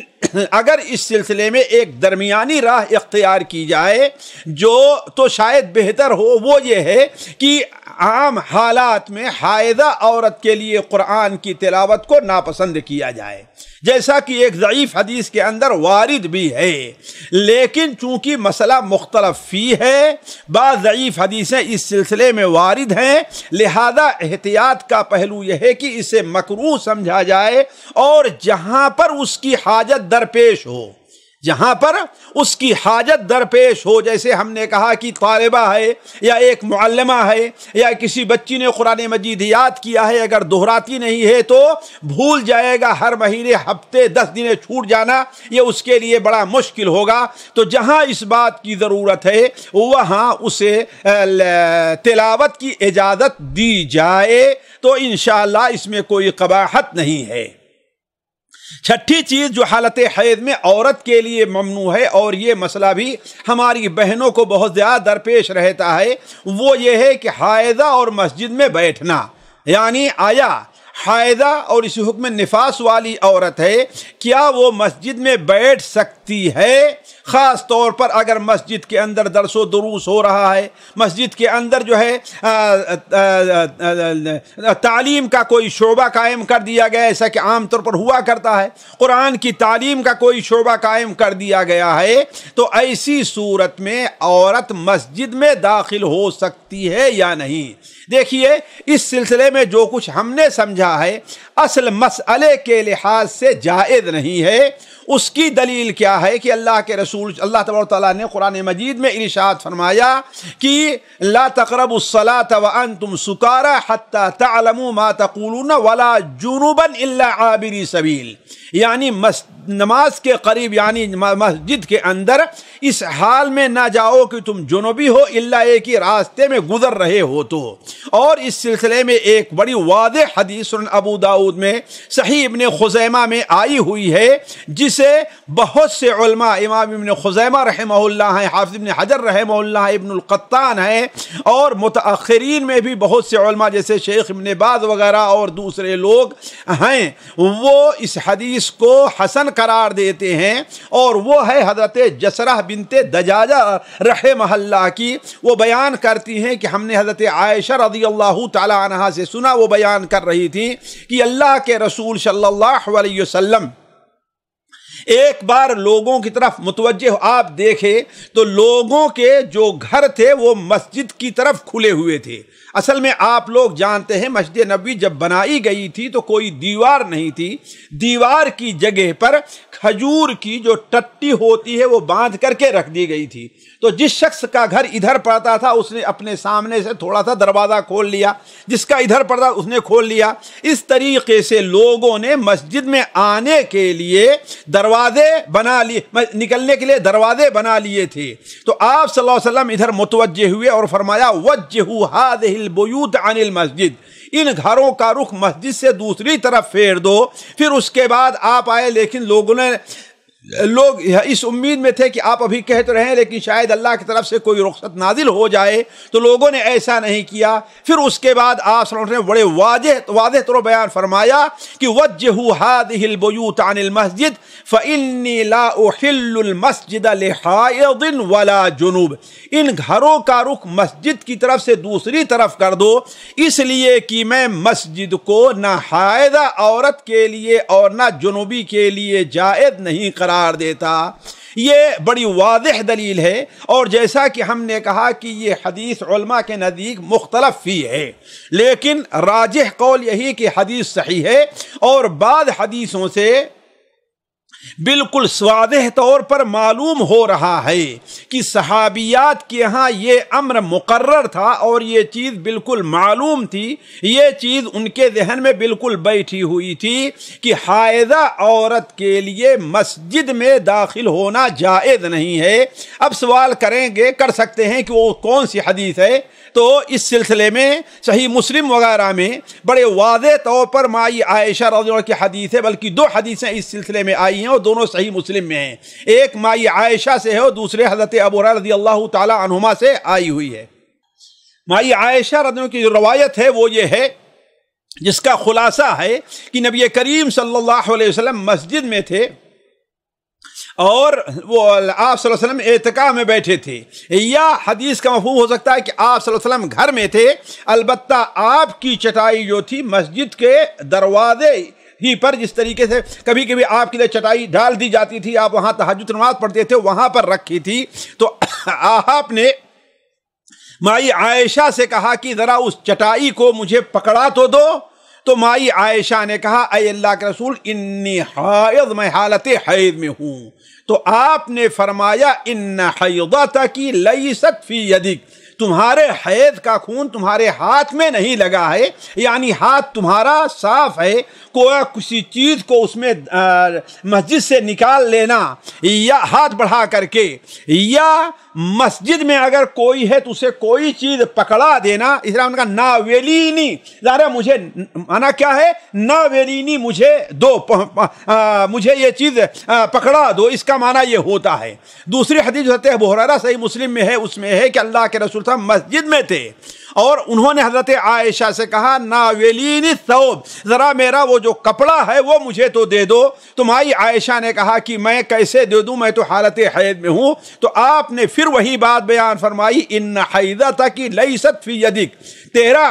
اگر اس سلسلے میں ایک درمیانی راہ اختیار کی جائے جو تو شاید بہتر ہو، وہ یہ ہے کہ عام حالات میں حائضہ عورت کے لیے قرآن کی تلاوت کو ناپسند کیا جائے، جیسا کہ ایک ضعیف حدیث کے اندر وارد بھی ہے۔ لیکن چونکہ مسئلہ مختلف فی ہے، بعض ضعیف حدیثیں اس سلسلے میں وارد ہیں، لہذا احتیاط کا پہلو یہ ہے کہ اسے مکروہ سمجھا جائے، اور جہاں پر اس کی حاجت درپیش ہو، جہاں پر اس کی حاجت درپیش ہو، جیسے ہم نے کہا کہ طالبہ ہے یا ایک معلمہ ہے یا کسی بچی نے قرآن مجید یاد کیا ہے، اگر دہراتی نہیں ہے تو بھول جائے گا، ہر مہینے ہفتے 10 دن چھوٹ جانا یہ اس کے لیے بڑا مشکل ہوگا۔ تو جہاں اس بات کی ضرورت ہے وہاں اسے تلاوت کی اجازت دی جائے، تو انشاءاللہ اس میں کوئی قباحت نہیں ہے۔ چھٹی چیز جو حالت حیض میں عورت کے لیے ممنوع ہے، اور یہ مسئلہ بھی ہماری بہنوں کو بہت زیادہ درپیش رہتا ہے، وہ یہ ہے کہ حائضہ اور مسجد میں بیٹھنا، یعنی آیا حائضہ اور اسی حکم نفاس والی عورت ہے، کیا وہ مسجد میں بیٹھ سکتی ہے؟ خاص طور پر اگر مسجد کے اندر درس و دروس ہو رہا ہے، مسجد کے اندر جو ہے تعلیم کا کوئی شعبہ قائم کر دیا گیا، ایسا کہ عام طور پر ہوا کرتا ہے، قرآن کی تعلیم کا کوئی شعبہ قائم کر دیا گیا ہے، تو ایسی صورت میں عورت مسجد میں داخل ہو سکتی ہے یا نہیں؟ دیکھیے، اس سلسلے میں جو کچھ ہم نے سمجھا ہے اصل مسئلے کے لحاظ سے جائز نہیں ہے۔ اس کی دلیل کیا ہے کہ اللہ کے رسول اللہ تبارک و تعالیٰ نے قرآن مجید میں ارشاد فرمایا کہ لا تقربوا الصلاة وانتم سکارى حتى تعلموا ما تقولون ولا جنبا الا عابري سبیل، یعنی نماز کے قریب، یعنی مسجد کے اندر اس حال میں نہ جاؤ کہ تم جنوبی ہو الا ایک ہی راستے میں گزر رہے ہو تو۔ اور اس سلسلے میں ایک بڑی واضح حدیث سنن ابو داؤد میں صحیح ابن خزیمہ میں آئی ہوئی ہے، جسے بہت سے علماء، امام ابن خزیمہ رحمہ اللہ ہیں، حافظ ابن حجر رحمہ اللہ، ابن القطان ہیں، اور متأخرین میں بھی بہت سے علماء جیسے شیخ ابن باز وغیرہ اور دوسرے لوگ ہیں، وہ اس حدیث کو حسن قرار دیتے ہیں، اور وہ ہے حضرت جسرہ بنت دجاجہ رحمہ اللہ کی۔ وہ بیان کرتی ہیں کہ ہم نے حضرت عائشہ رضی اللہ تعالی عنہا سے سنا، وہ بیان کر رہی تھی کہ اللہ کے رسول صلی اللہ علیہ وسلم ایک بار لوگوں کی طرف متوجہ، آپ دیکھیں تو لوگوں کے جو گھر تھے وہ مسجد کی طرف کھلے ہوئے تھے۔ اصل میں آپ لوگ جانتے ہیں مسجد نبوی جب بنائی گئی تھی تو کوئی دیوار نہیں تھی، دیوار کی جگہ پر کھجور کی جو ٹٹی ہوتی ہے وہ باندھ کر کے رکھ دی گئی تھی، تو جس شخص کا گھر ادھر پڑتا تھا اس نے اپنے سامنے سے تھوڑا سا دروازہ کھول لیا، جس کا ادھر پڑتا اس نے کھول لیا۔ اس طریقے سے لوگوں نے مسجد میں آنے کے لیے دروازے بنا لیے، نکلنے کے لیے دروازے بنا لیے تھے۔ تو آپ صلی اللہ علیہ وسلم ادھر متوجہ ہوئے اور فرمایا وجہوا ہذہ البیوت عن المسجد، ان گھروں کا رخ مسجد سے دوسری طرف پھیر دو۔ پھر اس کے بعد آپ آئے، لیکن لوگ اس امید میں تھے کہ آپ ابھی کہتے رہے لیکن شاید اللہ کی طرف سے کوئی رخصت نازل ہو جائے، تو لوگوں نے ایسا نہیں کیا۔ پھر اس کے بعد آپ صلی اللہ علیہ وسلم نے بڑے واضح طور بیان فرمایا کہ وجہوا ہذہ البیوت عن المسجد فإنی لا احل المسجد لحائض ولا جنوب، ان گھروں کا رخ مسجد کی طرف سے دوسری طرف کر دو، اس لیے کہ میں مسجد کو نہ حائضہ عورت کے لیے اور نہ جنوبی کے لیے جائز نہیں قرار دیتا۔ یہ بڑی واضح دلیل ہے، اور جیسا کہ ہم نے کہا کہ یہ حدیث علماء کے نزدیک مختلف فی ہے، لیکن راجح قول یہی کہ حدیث صحیح ہے، اور بعض حدیثوں سے بالکل واضح طور پر معلوم ہو رہا ہے کہ صحابیات کے ہاں یہ امر مقرر تھا اور یہ چیز بالکل معلوم تھی، یہ چیز ان کے ذہن میں بالکل بیٹھی ہوئی تھی کہ حائضہ عورت کے لیے مسجد میں داخل ہونا جائز نہیں ہے۔ اب سوال کر سکتے ہیں کہ وہ کون سی حدیث ہے، تو اس سلسلے میں صحیح مسلم وغیرہ میں بڑے واضح طور پر مائی عائشہ رضی اللہ عنہا کی حدیث ہے، بلکہ دو حدیثیں اس سلسلے میں آئی ہیں اور دونوں صحیح مسلم میں ہیں، ایک مائی عائشہ سے ہے اور دوسرے حضرت ابو ہریرہ رضی اللہ تعالی عنہما سے آئی ہوئی ہے۔ مائی عائشہ رضی اللہ عنہا کی جو روایت ہے وہ یہ ہے، جس کا خلاصہ ہے کہ نبی کریم صلی اللہ علیہ وسلم مسجد میں تھے اور وہ آپ صلی اللہ علیہ وسلم اعتکاف میں بیٹھے تھے، یا حدیث کا مفہوم ہو سکتا ہے کہ آپ صلی اللہ علیہ وسلم گھر میں تھے، البتہ آپ کی چٹائی جو تھی مسجد کے دروازے ہی پر، جس طریقے سے کبھی کبھی آپ کے لیے چٹائی ڈال دی جاتی تھی، آپ وہاں تہجد نماز پڑھتے تھے، وہاں پر رکھی تھی، تو آپ نے مائی عائشہ سے کہا کہ ذرا اس چٹائی کو مجھے پکڑا تو دو، تو مائی عائشہ نے کہا اے اللہ کے رسول انی حائض، میں حالت حیض میں ہوں، تو آپ نے فرمایا ان حیضتک لیست فی یدک، تمہارے حیض کا خون تمہارے ہاتھ میں نہیں لگا ہے، یعنی ہاتھ تمہارا صاف ہے، کوئی کسی چیز کو اس میں مسجد سے نکال لینا یا ہاتھ بڑھا کر کے، یا مسجد میں اگر کوئی ہے تو اسے کوئی چیز پکڑا دینا، اسلام نے کہا ناولینی، ذرا مجھے مانا کیا ہے، ناولینی مجھے دو، مجھے یہ چیز پکڑا دو، اس کا معنی یہ ہوتا ہے۔ دوسری حدیث حضرت ابو ہریرہ صحیح مسلم میں ہے، اس میں ہے کہ اللہ کے رسول صاحب مسجد میں تھے اور انہوں نے حضرت عائشہ سے کہا ناولینی ثوب، ذرا میرا وہ جو کپڑا ہے وہ مجھے تو دے دو۔ تو مائی عائشہ نے کہا کہ میں کیسے دے دوں، میں تو حالت حیض میں ہوں۔ تو آپ نے پھر وہی بات بیان فرمائی، ان حیضتک لیست فی یدک، تیرا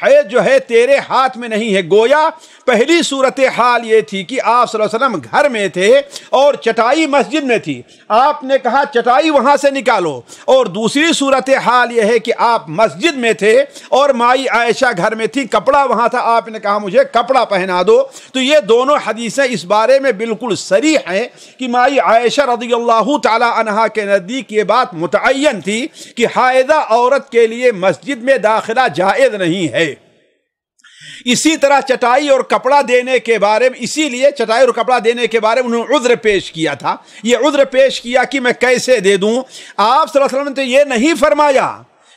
حیض جو ہے تیرے ہاتھ میں نہیں ہے۔ گویا پہلی صورتحال یہ تھی کہ آپ صلی اللہ علیہ وسلم گھر میں تھے اور چٹائی مسجد میں تھی، آپ نے کہا چٹائی وہاں سے نکالو، اور دوسری صورتحال یہ ہے کہ آپ مسجد میں تھے اور مائی عائشہ گھر میں تھی، کپڑا وہاں تھا، آپ نے کہا مجھے کپڑا پہنا دو۔ تو یہ دونوں حدیثیں اس بارے میں بالکل صریح ہیں کہ مائی عائشہ رضی اللہ تعالی عنہا کے نزدیک یہ بات متعین تھی کہ حائضہ عورت کے لیے مسجد میں داخلہ جائز نہیں ہے۔ اسی طرح چٹائی اور کپڑا دینے کے بارے میں، اسی لیے چٹائی اور کپڑا دینے کے بارے میں انہوں نے عذر پیش کیا تھا، یہ عذر پیش کیا کہ میں کیسے دے دوں۔ آپ صلی اللہ علیہ وسلم نے تو یہ نہیں فرمایا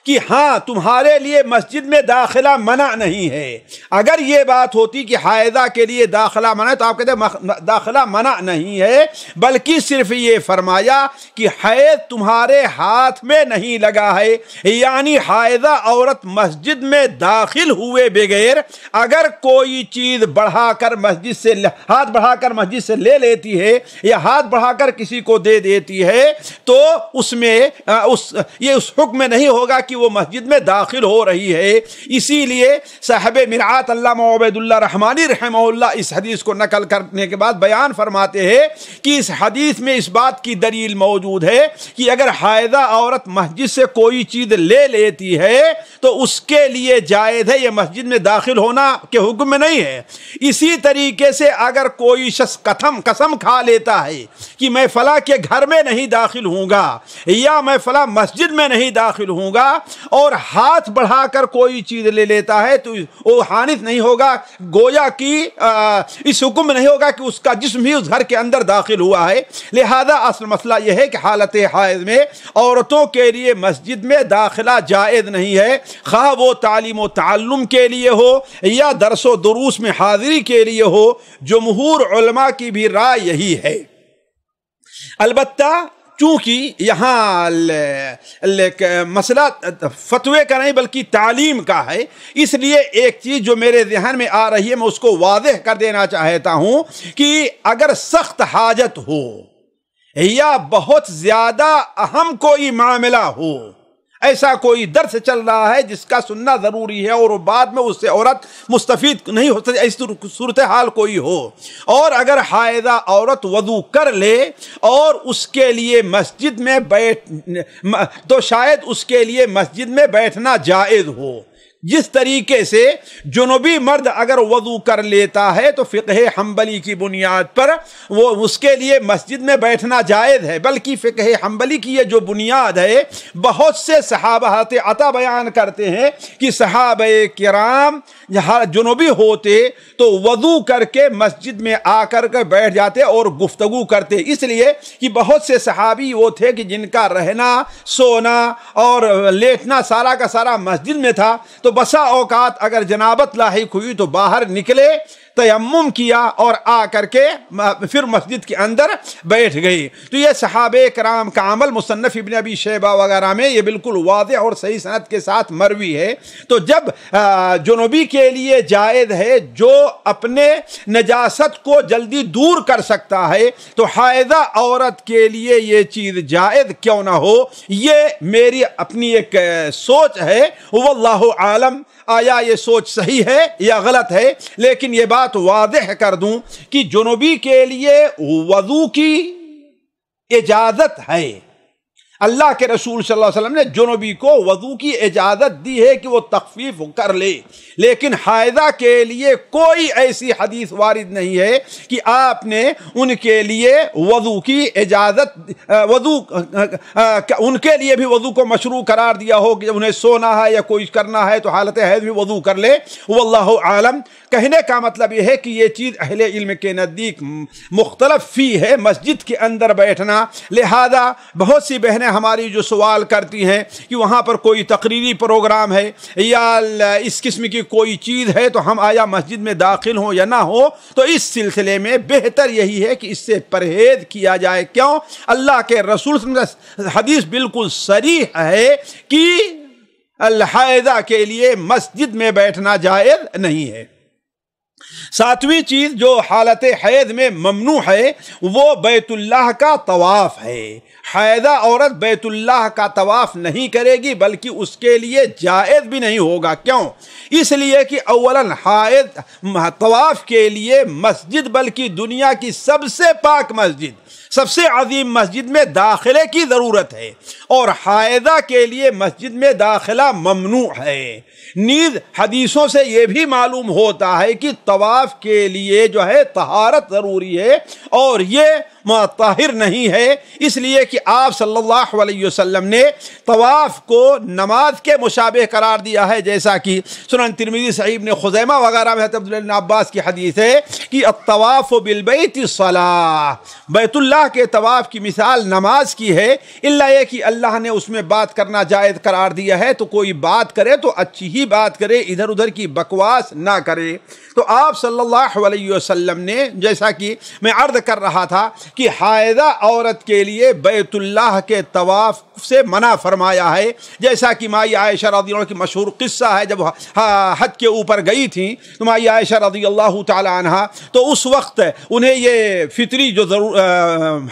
کہ ہاں تمہارے لیے مسجد میں داخلہ منع نہیں ہے۔ اگر یہ بات ہوتی کہ حائضہ کے لیے داخلہ منع ہے تو آپ کہتے ہیں داخلہ منع نہیں ہے، بلکہ صرف یہ فرمایا کہ حیض تمہارے ہاتھ میں نہیں لگا ہے، یعنی حائضہ عورت مسجد میں داخل ہوئے بغیر اگر کوئی چیز بڑھا کر مسجد سے، ہاتھ بڑھا کر مسجد سے لے لیتی ہے یا ہاتھ بڑھا کر کسی کو دے دیتی ہے تو اس میں یہ اس حکم میں نہیں ہوگا کہ وہ مسجد میں داخل ہو رہی ہے۔ اسی لیے صاحب مرعات علامہ عبید اللہ رحمانی رحمہ اللہ اس حدیث کو نقل کرنے کے بعد بیان فرماتے ہیں کہ اس حدیث میں اس بات کی دلیل موجود ہے کہ اگر حائضہ عورت مسجد سے کوئی چیز لے لیتی ہے تو اس کے لیے جائز ہے، یہ مسجد میں داخل ہونا کے حکم میں نہیں ہے۔ اسی طریقے سے اگر کوئی شخص قسم کھا لیتا ہے کہ میں فلاں کے گھر میں نہیں داخل ہوں گا یا میں فلاں مسجد میں نہیں داخل ہوں گا اور ہاتھ بڑھا کر کوئی چیز لے لیتا ہے تو وہ حانث نہیں ہوگا، گویا کہ اس حکم میں نہیں ہوگا کہ اس کا جسم ہی اس گھر کے اندر داخل ہوا ہے۔ لہذا اصل مسئلہ یہ ہے کہ حالت حائض میں عورتوں کے لیے مسجد میں داخلہ جائز نہیں ہے، خواہ وہ تعلیم و تعلم کے لیے ہو یا درس و دروس میں حاضری کے لیے ہو۔ جمہور علماء کی بھی رائے یہی ہے۔ البتہ چونکہ یہاں مسئلہ فتوے کا نہیں بلکہ تعلیم کا ہے، اس لیے ایک چیز جو میرے ذہن میں آ رہی ہے میں اس کو واضح کر دینا چاہتا ہوں کہ اگر سخت حاجت ہو یا بہت زیادہ اہم کوئی معاملہ ہو، ایسا کوئی درس چل رہا ہے جس کا سننا ضروری ہے اور بعد میں اس سے عورت مستفید نہیں ہو سکتی، ایسی صورتحال کوئی ہو، اور اگر حائضہ عورت وضو کر لے اور اس کے لیے مسجد میں تو شاید اس کے لیے مسجد میں بیٹھنا جائز ہو۔ جس طریقے سے جنوبی مرد اگر وضو کر لیتا ہے تو فقہ حنبلی کی بنیاد پر وہ اس کے لیے مسجد میں بیٹھنا جائز ہے، بلکہ فقہ حنبلی کی یہ جو بنیاد ہے بہت سے صحابہ عطا بیان کرتے ہیں کہ صحابہ کرام جنوبی ہوتے تو وضو کر کے مسجد میں آ کر کے بیٹھ جاتے اور گفتگو کرتے، اس لیے کہ بہت سے صحابی وہ تھے کہ جن کا رہنا سونا اور لیٹنا سارا کا سارا مسجد میں تھا، تو بسا اوقات اگر جنابت لاحق ہوئی تو باہر نکلے، تیمم کیا اور آ کر کے پھر مسجد کے اندر بیٹھ گئی۔ تو یہ صحابہ کرام کا عمل مصنف ابن ابی شیبہ وغیرہ میں یہ بالکل واضح اور صحیح سند کے ساتھ مروی ہے۔ تو جب جنوبی کے لیے جائز ہے جو اپنے نجاست کو جلدی دور کر سکتا ہے، تو حائضہ عورت کے لیے یہ چیز جائز کیوں نہ ہو؟ یہ میری اپنی ایک سوچ ہے، واللہ عالم آیا یہ سوچ صحیح ہے یا غلط ہے، لیکن یہ بات واضح کر دوں کہ جنوبی کے لیے وضو کی اجازت ہے۔ اللہ کے رسول صلی اللہ علیہ وسلم نے جنوبی کو وضو کی اجازت دی ہے کہ وہ تخفیف کر لے، لیکن حائضہ کے لیے کوئی ایسی حدیث وارد نہیں ہے کہ آپ نے ان کے لیے وضو کی اجازت ان کے لیے بھی وضو کو مشروع قرار دیا ہو کہ جب انہیں سونا ہے یا کوئی کرنا ہے تو حالت حیض بھی وضو کر لے۔ واللہ عالم، کہنے کا مطلب یہ ہے کہ یہ چیز اہل علم کے نزدیک مختلف فی ہے مسجد کے اندر بیٹھنا، لہذا بہت سی بہنیں ہماری جو سوال کرتی ہیں کہ وہاں پر کوئی تقریری پروگرام ہے یا اس قسم کی کوئی چیز ہے تو ہم آیا مسجد میں داخل ہوں یا نہ ہو، تو اس سلسلے میں بہتر یہی ہے کہ اس سے پرہیز کیا جائے۔ کیوں؟ اللہ کے رسول صلی اللہ علیہ وسلم حدیث بالکل صریح ہے کہ الحائضہ کے لیے مسجد میں بیٹھنا جائز نہیں ہے۔ ساتویں چیز جو حالت حیض میں ممنوع ہے وہ بیت اللہ کا طواف ہے۔ حائضہ عورت بیت اللہ کا طواف نہیں کرے گی، بلکہ اس کے لیے جائز بھی نہیں ہوگا۔ کیوں؟ اس لیے کہ اولاً حائض طواف کے لیے مسجد، بلکہ دنیا کی سب سے پاک مسجد، سب سے عظیم مسجد میں داخلے کی ضرورت ہے، اور حائضہ کے لیے مسجد میں داخلہ ممنوع ہے۔ نیز حدیثوں سے یہ بھی معلوم ہوتا ہے کہ طواف کے لیے جو ہے طہارت ضروری ہے، اور یہ طاہر نہیں ہے، اس لیے کہ آپ صلی اللہ علیہ وسلم نے طواف کو نماز کے مشابہ قرار دیا ہے، جیسا کہ سنن ترمذی، صحیح ابن خزیمہ وغیرہ میں عبداللہ بن عباس کی حدیث ہے کہ الطواف بالبیت صلاۃ، بیت اللہ کے طواف کی مثال نماز کی ہے، الا یہ کہ اللہ نے اس میں بات کرنا جائز قرار دیا ہے، تو کوئی بات کرے تو اچھی ہی بات کرے، ادھر ادھر کی بکواس نہ کرے۔ تو آپ صلی اللہ علیہ وسلم نے، جیسا کہ میں عرض کر رہا تھا کہ حائضہ عورت کے لیے بیت اللہ کے طواف سے منع فرمایا ہے، جیسا کہ مائی عائشہ رضی اللہ عنہ کی مشہور قصہ ہے، جب حج کے اوپر گئی تھیں تو مائی عائشہ رضی اللہ تعالی عنہ، تو اس وقت انہیں یہ فطری جو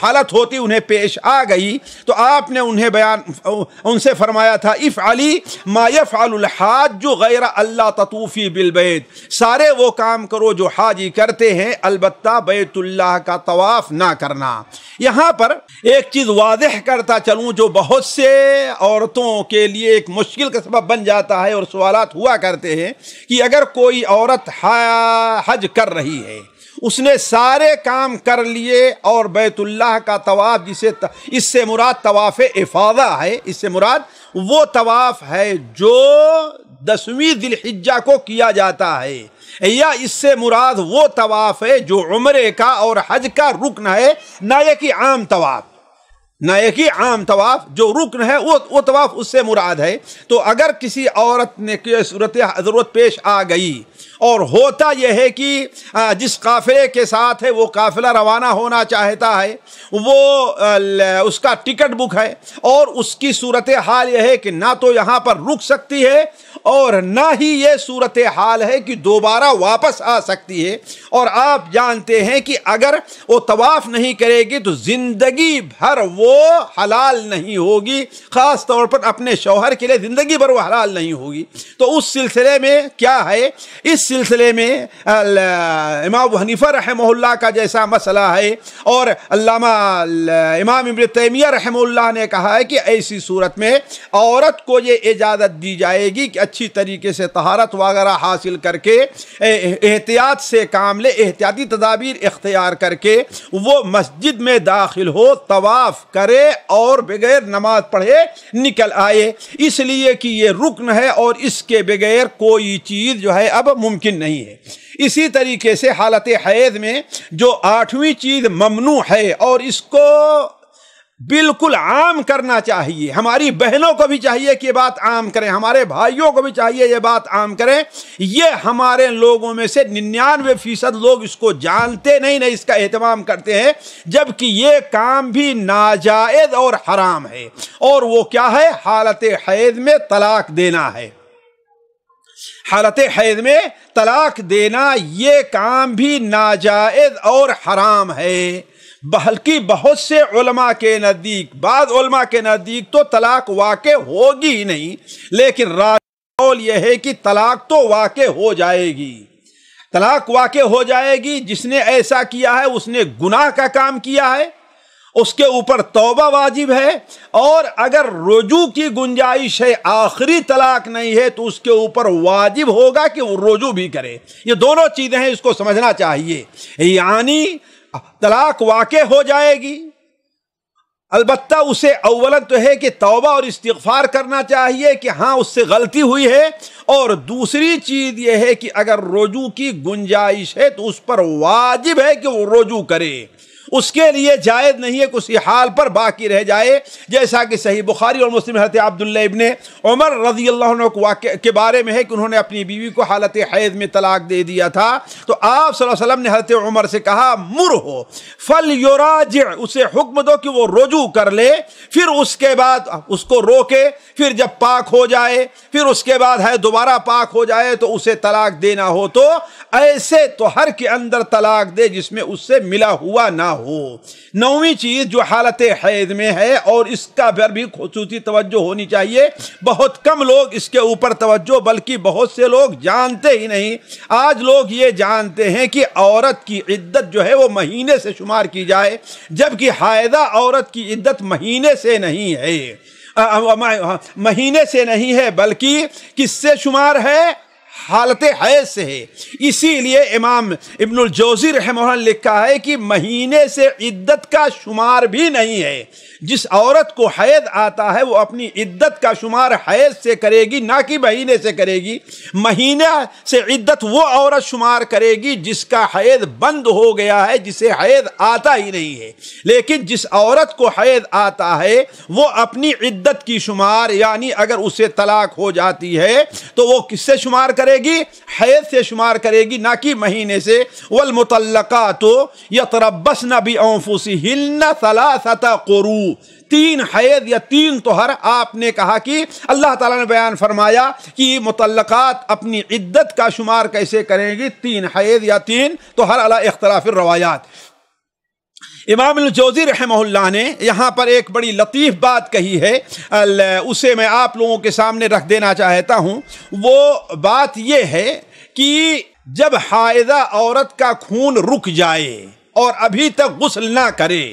حالت ہوتی انہیں پیش آ گئی، تو آپ نے ان سے فرمایا تھا افعلی ما یفعل الحاج غیر اللہ تطوفی بالبیت، سارے وہ کام کرو جو حاجی کرتے ہیں، البتہ بیت اللہ کا طواف نہ کرنا۔ یہاں پر ایک چیز واضح کرتا چلوں جو بہت سے عورتوں کے لیے ایک مشکل کا سبب بن جاتا ہے، اور سوالات ہوا کرتے ہیں کہ اگر کوئی عورت حج کر رہی ہے، اس نے سارے کام کر لیے، اور بیت اللہ کا طواف، اس سے مراد طواف افاضہ ہے، اس سے مراد وہ طواف ہے جو 10ویں ذی الحجہ کو کیا جاتا ہے، یا اس سے مراد وہ طواف ہے جو عمرے کا اور حج کا رکن ہے، نہ یہ کہ عام طواف، نہ ایک ہی عام طواف جو رکن ہے وہ طواف اس سے مراد ہے۔ تو اگر کسی عورت نے صورت ضرورت پیش آ گئی، اور ہوتا یہ ہے کہ جس قافلے کے ساتھ ہے وہ قافلہ روانہ ہونا چاہتا ہے، وہ اس کا ٹکٹ بک ہے، اور اس کی صورتحال یہ ہے کہ نہ تو یہاں پر رک سکتی ہے، اور نہ ہی یہ صورتحال ہے کہ دوبارہ واپس آ سکتی ہے، اور آپ جانتے ہیں کہ اگر وہ طواف نہیں کرے گی تو زندگی بھر وہ حلال نہیں ہوگی، خاص طور پر اپنے شوہر کے لیے زندگی بھر وہ حلال نہیں ہوگی۔ تو اس سلسلے میں کیا ہے، اس سلسلے میں امام ابو حنیفہ رحمہ اللہ کا جیسا مسئلہ ہے، اور علامہ امام ابن تیمیہ رحمہ اللہ نے کہا ہے کہ ایسی صورت میں عورت کو یہ اجازت دی جائے گی کہ اچھی طریقے سے طہارت وغیرہ حاصل کر کے احتیاط سے کام لے، احتیاطی تدابیر اختیار کر کے وہ مسجد میں داخل ہو، طواف کرے اور بغیر نماز پڑھے نکل آئے، اس لیے کہ یہ رکن ہے اور اس کے بغیر کوئی چیز جو ہے اب ممکن نہیں ہے۔ اسی طریقے سے حالت حیض میں جو 8ویں چیز ممنوع ہے، اور اس کو بالکل عام کرنا چاہیے، ہماری بہنوں کو بھی چاہیے کہ یہ بات عام کریں، ہمارے بھائیوں کو بھی چاہیے یہ بات عام کریں، یہ ہمارے لوگوں میں سے 99% لوگ اس کو جانتے نہیں اس کا اہتمام کرتے ہیں، جبکہ یہ کام بھی ناجائز اور حرام ہے، اور وہ کیا ہے، حالت حیض میں طلاق دینا ہے۔ حالت حیض میں طلاق دینا یہ کام بھی ناجائز اور حرام ہے، بلکہ بہت سے علماء کے نزدیک، بعض علماء کے نزدیک تو طلاق واقع ہوگی ہی نہیں، لیکن قول یہ ہے کہ طلاق تو واقع ہو جائے گی، طلاق واقع ہو جائے گی۔ جس نے ایسا کیا ہے اس نے گناہ کا کام کیا ہے، اس کے اوپر توبہ واجب ہے، اور اگر رجوع کی گنجائش ہے، آخری طلاق نہیں ہے، تو اس کے اوپر واجب ہوگا کہ وہ رجوع بھی کرے۔ یہ دونوں چیزیں ہیں، اس کو سمجھنا چاہیے۔ یعنی طلاق واقع ہو جائے گی، البتہ اسے اولا تو ہے کہ توبہ اور استغفار کرنا چاہیے کہ ہاں اس سے غلطی ہوئی ہے، اور دوسری چیز یہ ہے کہ اگر رجوع کی گنجائش ہے تو اس پر واجب ہے کہ وہ رجوع کرے۔ اس کے لیے جائز نہیں ہے کہ اسی حال پر باقی رہ جائے، جیسا کہ صحیح بخاری اور مسلم حضرت عبداللہ ابن عمر رضی اللہ عنہ کے بارے میں ہے کہ انہوں نے اپنی بیوی کو حالت حیض میں طلاق دے دیا تھا، تو آپ صلی اللہ علیہ وسلم نے حضرت عمر سے کہا مرہو فلیراجع، اسے حکم دو کہ وہ رجوع کر لے، پھر اس کے بعد اس کو روکے، پھر جب پاک ہو جائے، پھر اس کے بعد ہے دوبارہ پاک ہو جائے تو اسے طلاق دینا ہو، تو ایسے طہر کے اندر طلاق دے جس میں اس سے ملا ہوا نہ ہو۔ نویں چیز جو حالت حیض میں ہے، اور اس کا پر بھی خصوصی توجہ ہونی چاہیے، بہت کم لوگ اس کے اوپر توجہ، بلکہ بہت سے لوگ جانتے ہی نہیں۔ آج لوگ یہ جانتے ہیں کہ عورت کی عدت جو ہے وہ مہینے سے شمار کی جائے، جبکہ حائضہ عورت کی عدت مہینے سے نہیں ہے، مہینے سے نہیں ہے، بلکہ کس سے شمار ہے؟ حالت حیض سے ہے۔ اسی لیے امام ابن الجوزی رحمہ اللہ نے لکھا ہے کہ مہینے سے عدت کا شمار بھی نہیں ہے۔ جس عورت کو حیض آتا ہے وہ اپنی عدت کا شمار حیض سے کرے گی، نہ کہ مہینے سے کرے گی۔ مہینہ سے عدت وہ عورت شمار کرے گی جس کا حیض بند ہو گیا ہے، جسے حیض آتا ہی نہیں ہے۔ لیکن جس عورت کو حیض آتا ہے وہ اپنی عدت کی شمار، یعنی اگر اسے طلاق ہو جاتی ہے تو وہ کس سے شمار کرے گی؟ حیض سے شمار کرے گی، نہ کہ مہینے سے۔ والمطلقات یتربصن بانفسہن ثلاثۃ قروء، 3 حیض یا 3 طہر آپ نے کہا کہ اللہ تعالیٰ نے بیان فرمایا کہ مطلقات اپنی عدت کا شمار کیسے کریں گی؟ 3 حیض یا 3 طہر علی اختلاف الروایات۔ امام الجوزی رحمہ اللہ نے یہاں پر ایک بڑی لطیف بات کہی ہے، اسے میں آپ لوگوں کے سامنے رکھ دینا چاہتا ہوں۔ وہ بات یہ ہے کہ جب حائضہ عورت کا خون رک جائے اور ابھی تک غسل نہ کرے،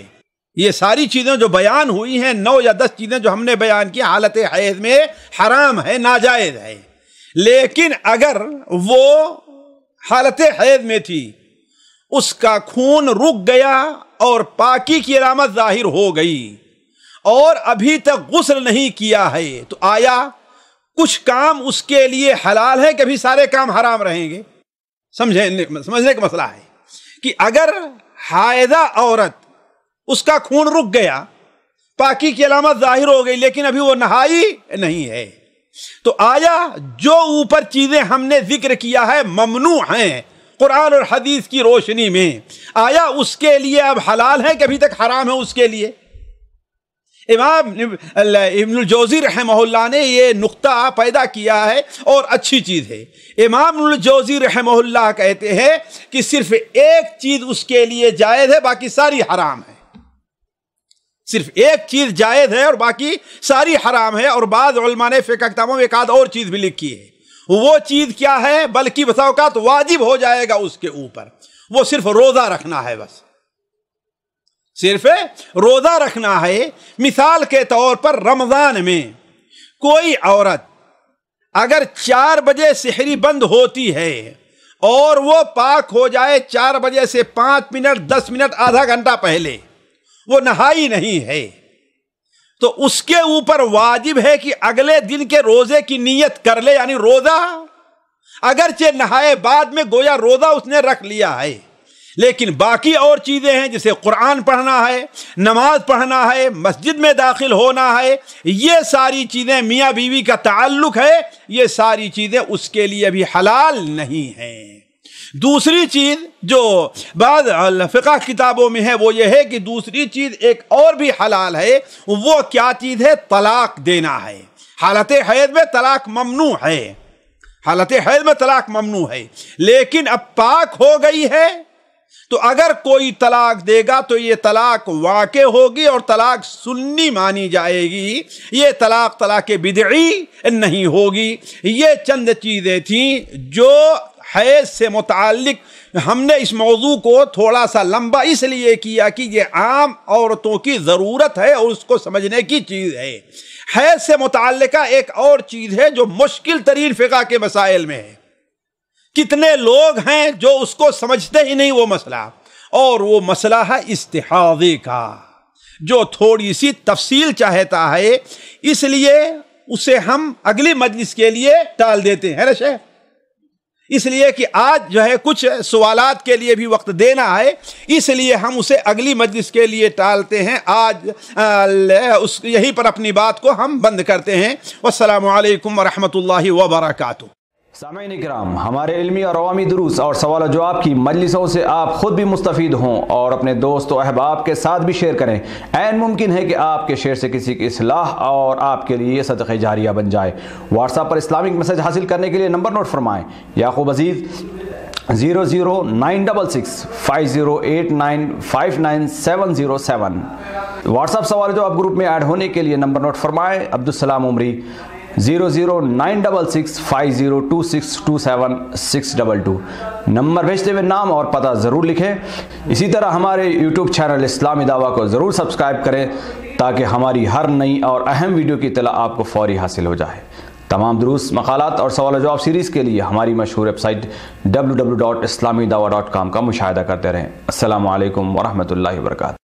یہ ساری چیزیں جو بیان ہوئی ہیں، 9 یا 10 چیزیں جو ہم نے بیان کی، حالت حیض میں حرام ہے، ناجائز ہے، لیکن اگر وہ حالت حیض میں تھی، اس کا خون رک گیا اور پاکی کی علامت ظاہر ہو گئی اور ابھی تک غسل نہیں کیا ہے، تو آیا کچھ کام اس کے لیے حلال ہے کہ ابھی سارے کام حرام رہیں گے؟ سمجھنے کا مسئلہ ہے کہ اگر حائضہ عورت اس کا خون رک گیا، پاکی کی علامت ظاہر ہو گئی، لیکن ابھی وہ نہائی نہیں ہے، تو آیا جو اوپر چیزیں ہم نے ذکر کیا ہے ممنوع ہیں قرآن اور حدیث کی روشنی میں، آیا اس کے لیے اب حلال ہے کہ ابھی تک حرام ہے اس کے لیے؟ امام ابن الجوزی رحمہ اللہ نے یہ نقطہ پیدا کیا ہے اور اچھی چیز ہے۔ امام ابن الجوزی رحمہ اللہ کہتے ہیں کہ صرف ایک چیز اس کے لیے جائز ہے، باقی ساری حرام ہے۔ صرف ایک چیز جائز ہے اور باقی ساری حرام ہے، اور بعض علماء نے فقہ کتابوں میں ایک آدھ اور چیز بھی لکھی ہے۔ وہ چیز کیا ہے؟ بلکہ بسا اوقات واجب ہو جائے گا اس کے اوپر، وہ صرف روزہ رکھنا ہے، بس صرف روزہ رکھنا ہے۔ مثال کے طور پر رمضان میں کوئی عورت اگر 4 بجے سحری بند ہوتی ہے اور وہ پاک ہو جائے 4 بجے سے 5 منٹ 10 منٹ آدھا گھنٹہ پہلے، وہ نہائی نہیں ہے، تو اس کے اوپر واجب ہے کہ اگلے دن کے روزے کی نیت کر لے، یعنی روزہ اگرچہ نہائے بعد میں گویا روزہ اس نے رکھ لیا ہے، لیکن باقی اور چیزیں ہیں جیسے قرآن پڑھنا ہے، نماز پڑھنا ہے، مسجد میں داخل ہونا ہے، یہ ساری چیزیں میاں بیوی کا تعلق ہے، یہ ساری چیزیں اس کے لیے بھی حلال نہیں ہیں۔ دوسری چیز جو بعض فقہ کتابوں میں ہے وہ یہ ہے کہ دوسری چیز ایک اور بھی حلال ہے، وہ کیا چیز ہے؟ طلاق دینا ہے۔ حالت حیض میں طلاق ممنوع ہے، حالت حیض میں طلاق ممنوع ہے، لیکن اب پاک ہو گئی ہے تو اگر کوئی طلاق دے گا تو یہ طلاق واقع ہوگی اور طلاق سنی مانی جائے گی، یہ طلاق بدعی نہیں ہوگی۔ یہ چند چیزیں تھیں جو حیض سے متعلق ہم نے اس موضوع کو تھوڑا سا لمبا اس لیے کیا کہ یہ عام عورتوں کی ضرورت ہے اور اس کو سمجھنے کی چیز ہے۔ حیض سے متعلقہ ایک اور چیز ہے جو مشکل ترین فقہ کے مسائل میں ہے۔ کتنے لوگ ہیں جو اس کو سمجھتے ہی نہیں وہ مسئلہ، اور وہ مسئلہ ہے استحاضے کا، جو تھوڑی سی تفصیل چاہتا ہے، اس لیے اسے ہم اگلی مجلس کے لیے ٹال دیتے ہیں نا شیخ، اس لیے کہ آج جو ہے کچھ سوالات کے لیے بھی وقت دینا ہے، اس لیے ہم اسے اگلی مجلس کے لیے ٹالتے ہیں۔ آج یہیں پر اپنی بات کو ہم بند کرتے ہیں۔ والسلام علیکم ورحمۃ اللہ وبرکاتہ۔ سامعین کرام، ہمارے علمی اور عوامی دروس اور سوال و جواب کی مجلسوں سے آپ خود بھی مستفید ہوں اور اپنے دوست و احباب کے ساتھ بھی شیئر کریں۔ عین ممکن ہے کہ آپ کے شیئر سے کسی کی اصلاح اور آپ کے لیے صدقہ جاریہ بن جائے۔ واٹس ایپ پر اسلامک میسج حاصل کرنے کے لیے نمبر نوٹ فرمائیں: یعقوب عزیز 00966 5089 59707۔ واٹس ایپ سوال و جواب گروپ میں ایڈ ہونے کے لیے نمبر نوٹ فرمائیں: عبدالسلام عمری 00966 502627 نمبر بھیجتے ہوئے نام اور پتہ ضرور لکھیں۔ اسی طرح ہمارے یوٹیوب چینل اسلامی دعویٰ کو ضرور سبسکرائب کریں تاکہ ہماری ہر نئی اور اہم ویڈیو کی اطلاع آپ کو فوری حاصل ہو جائے۔ تمام دروس، مقالات اور سوال و جواب سیریز کے لیے ہماری مشہور ویب سائٹ www.islamidawah.com کا مشاہدہ کرتے رہیں۔ السلام علیکم ورحمۃ اللہ وبرکاتہ۔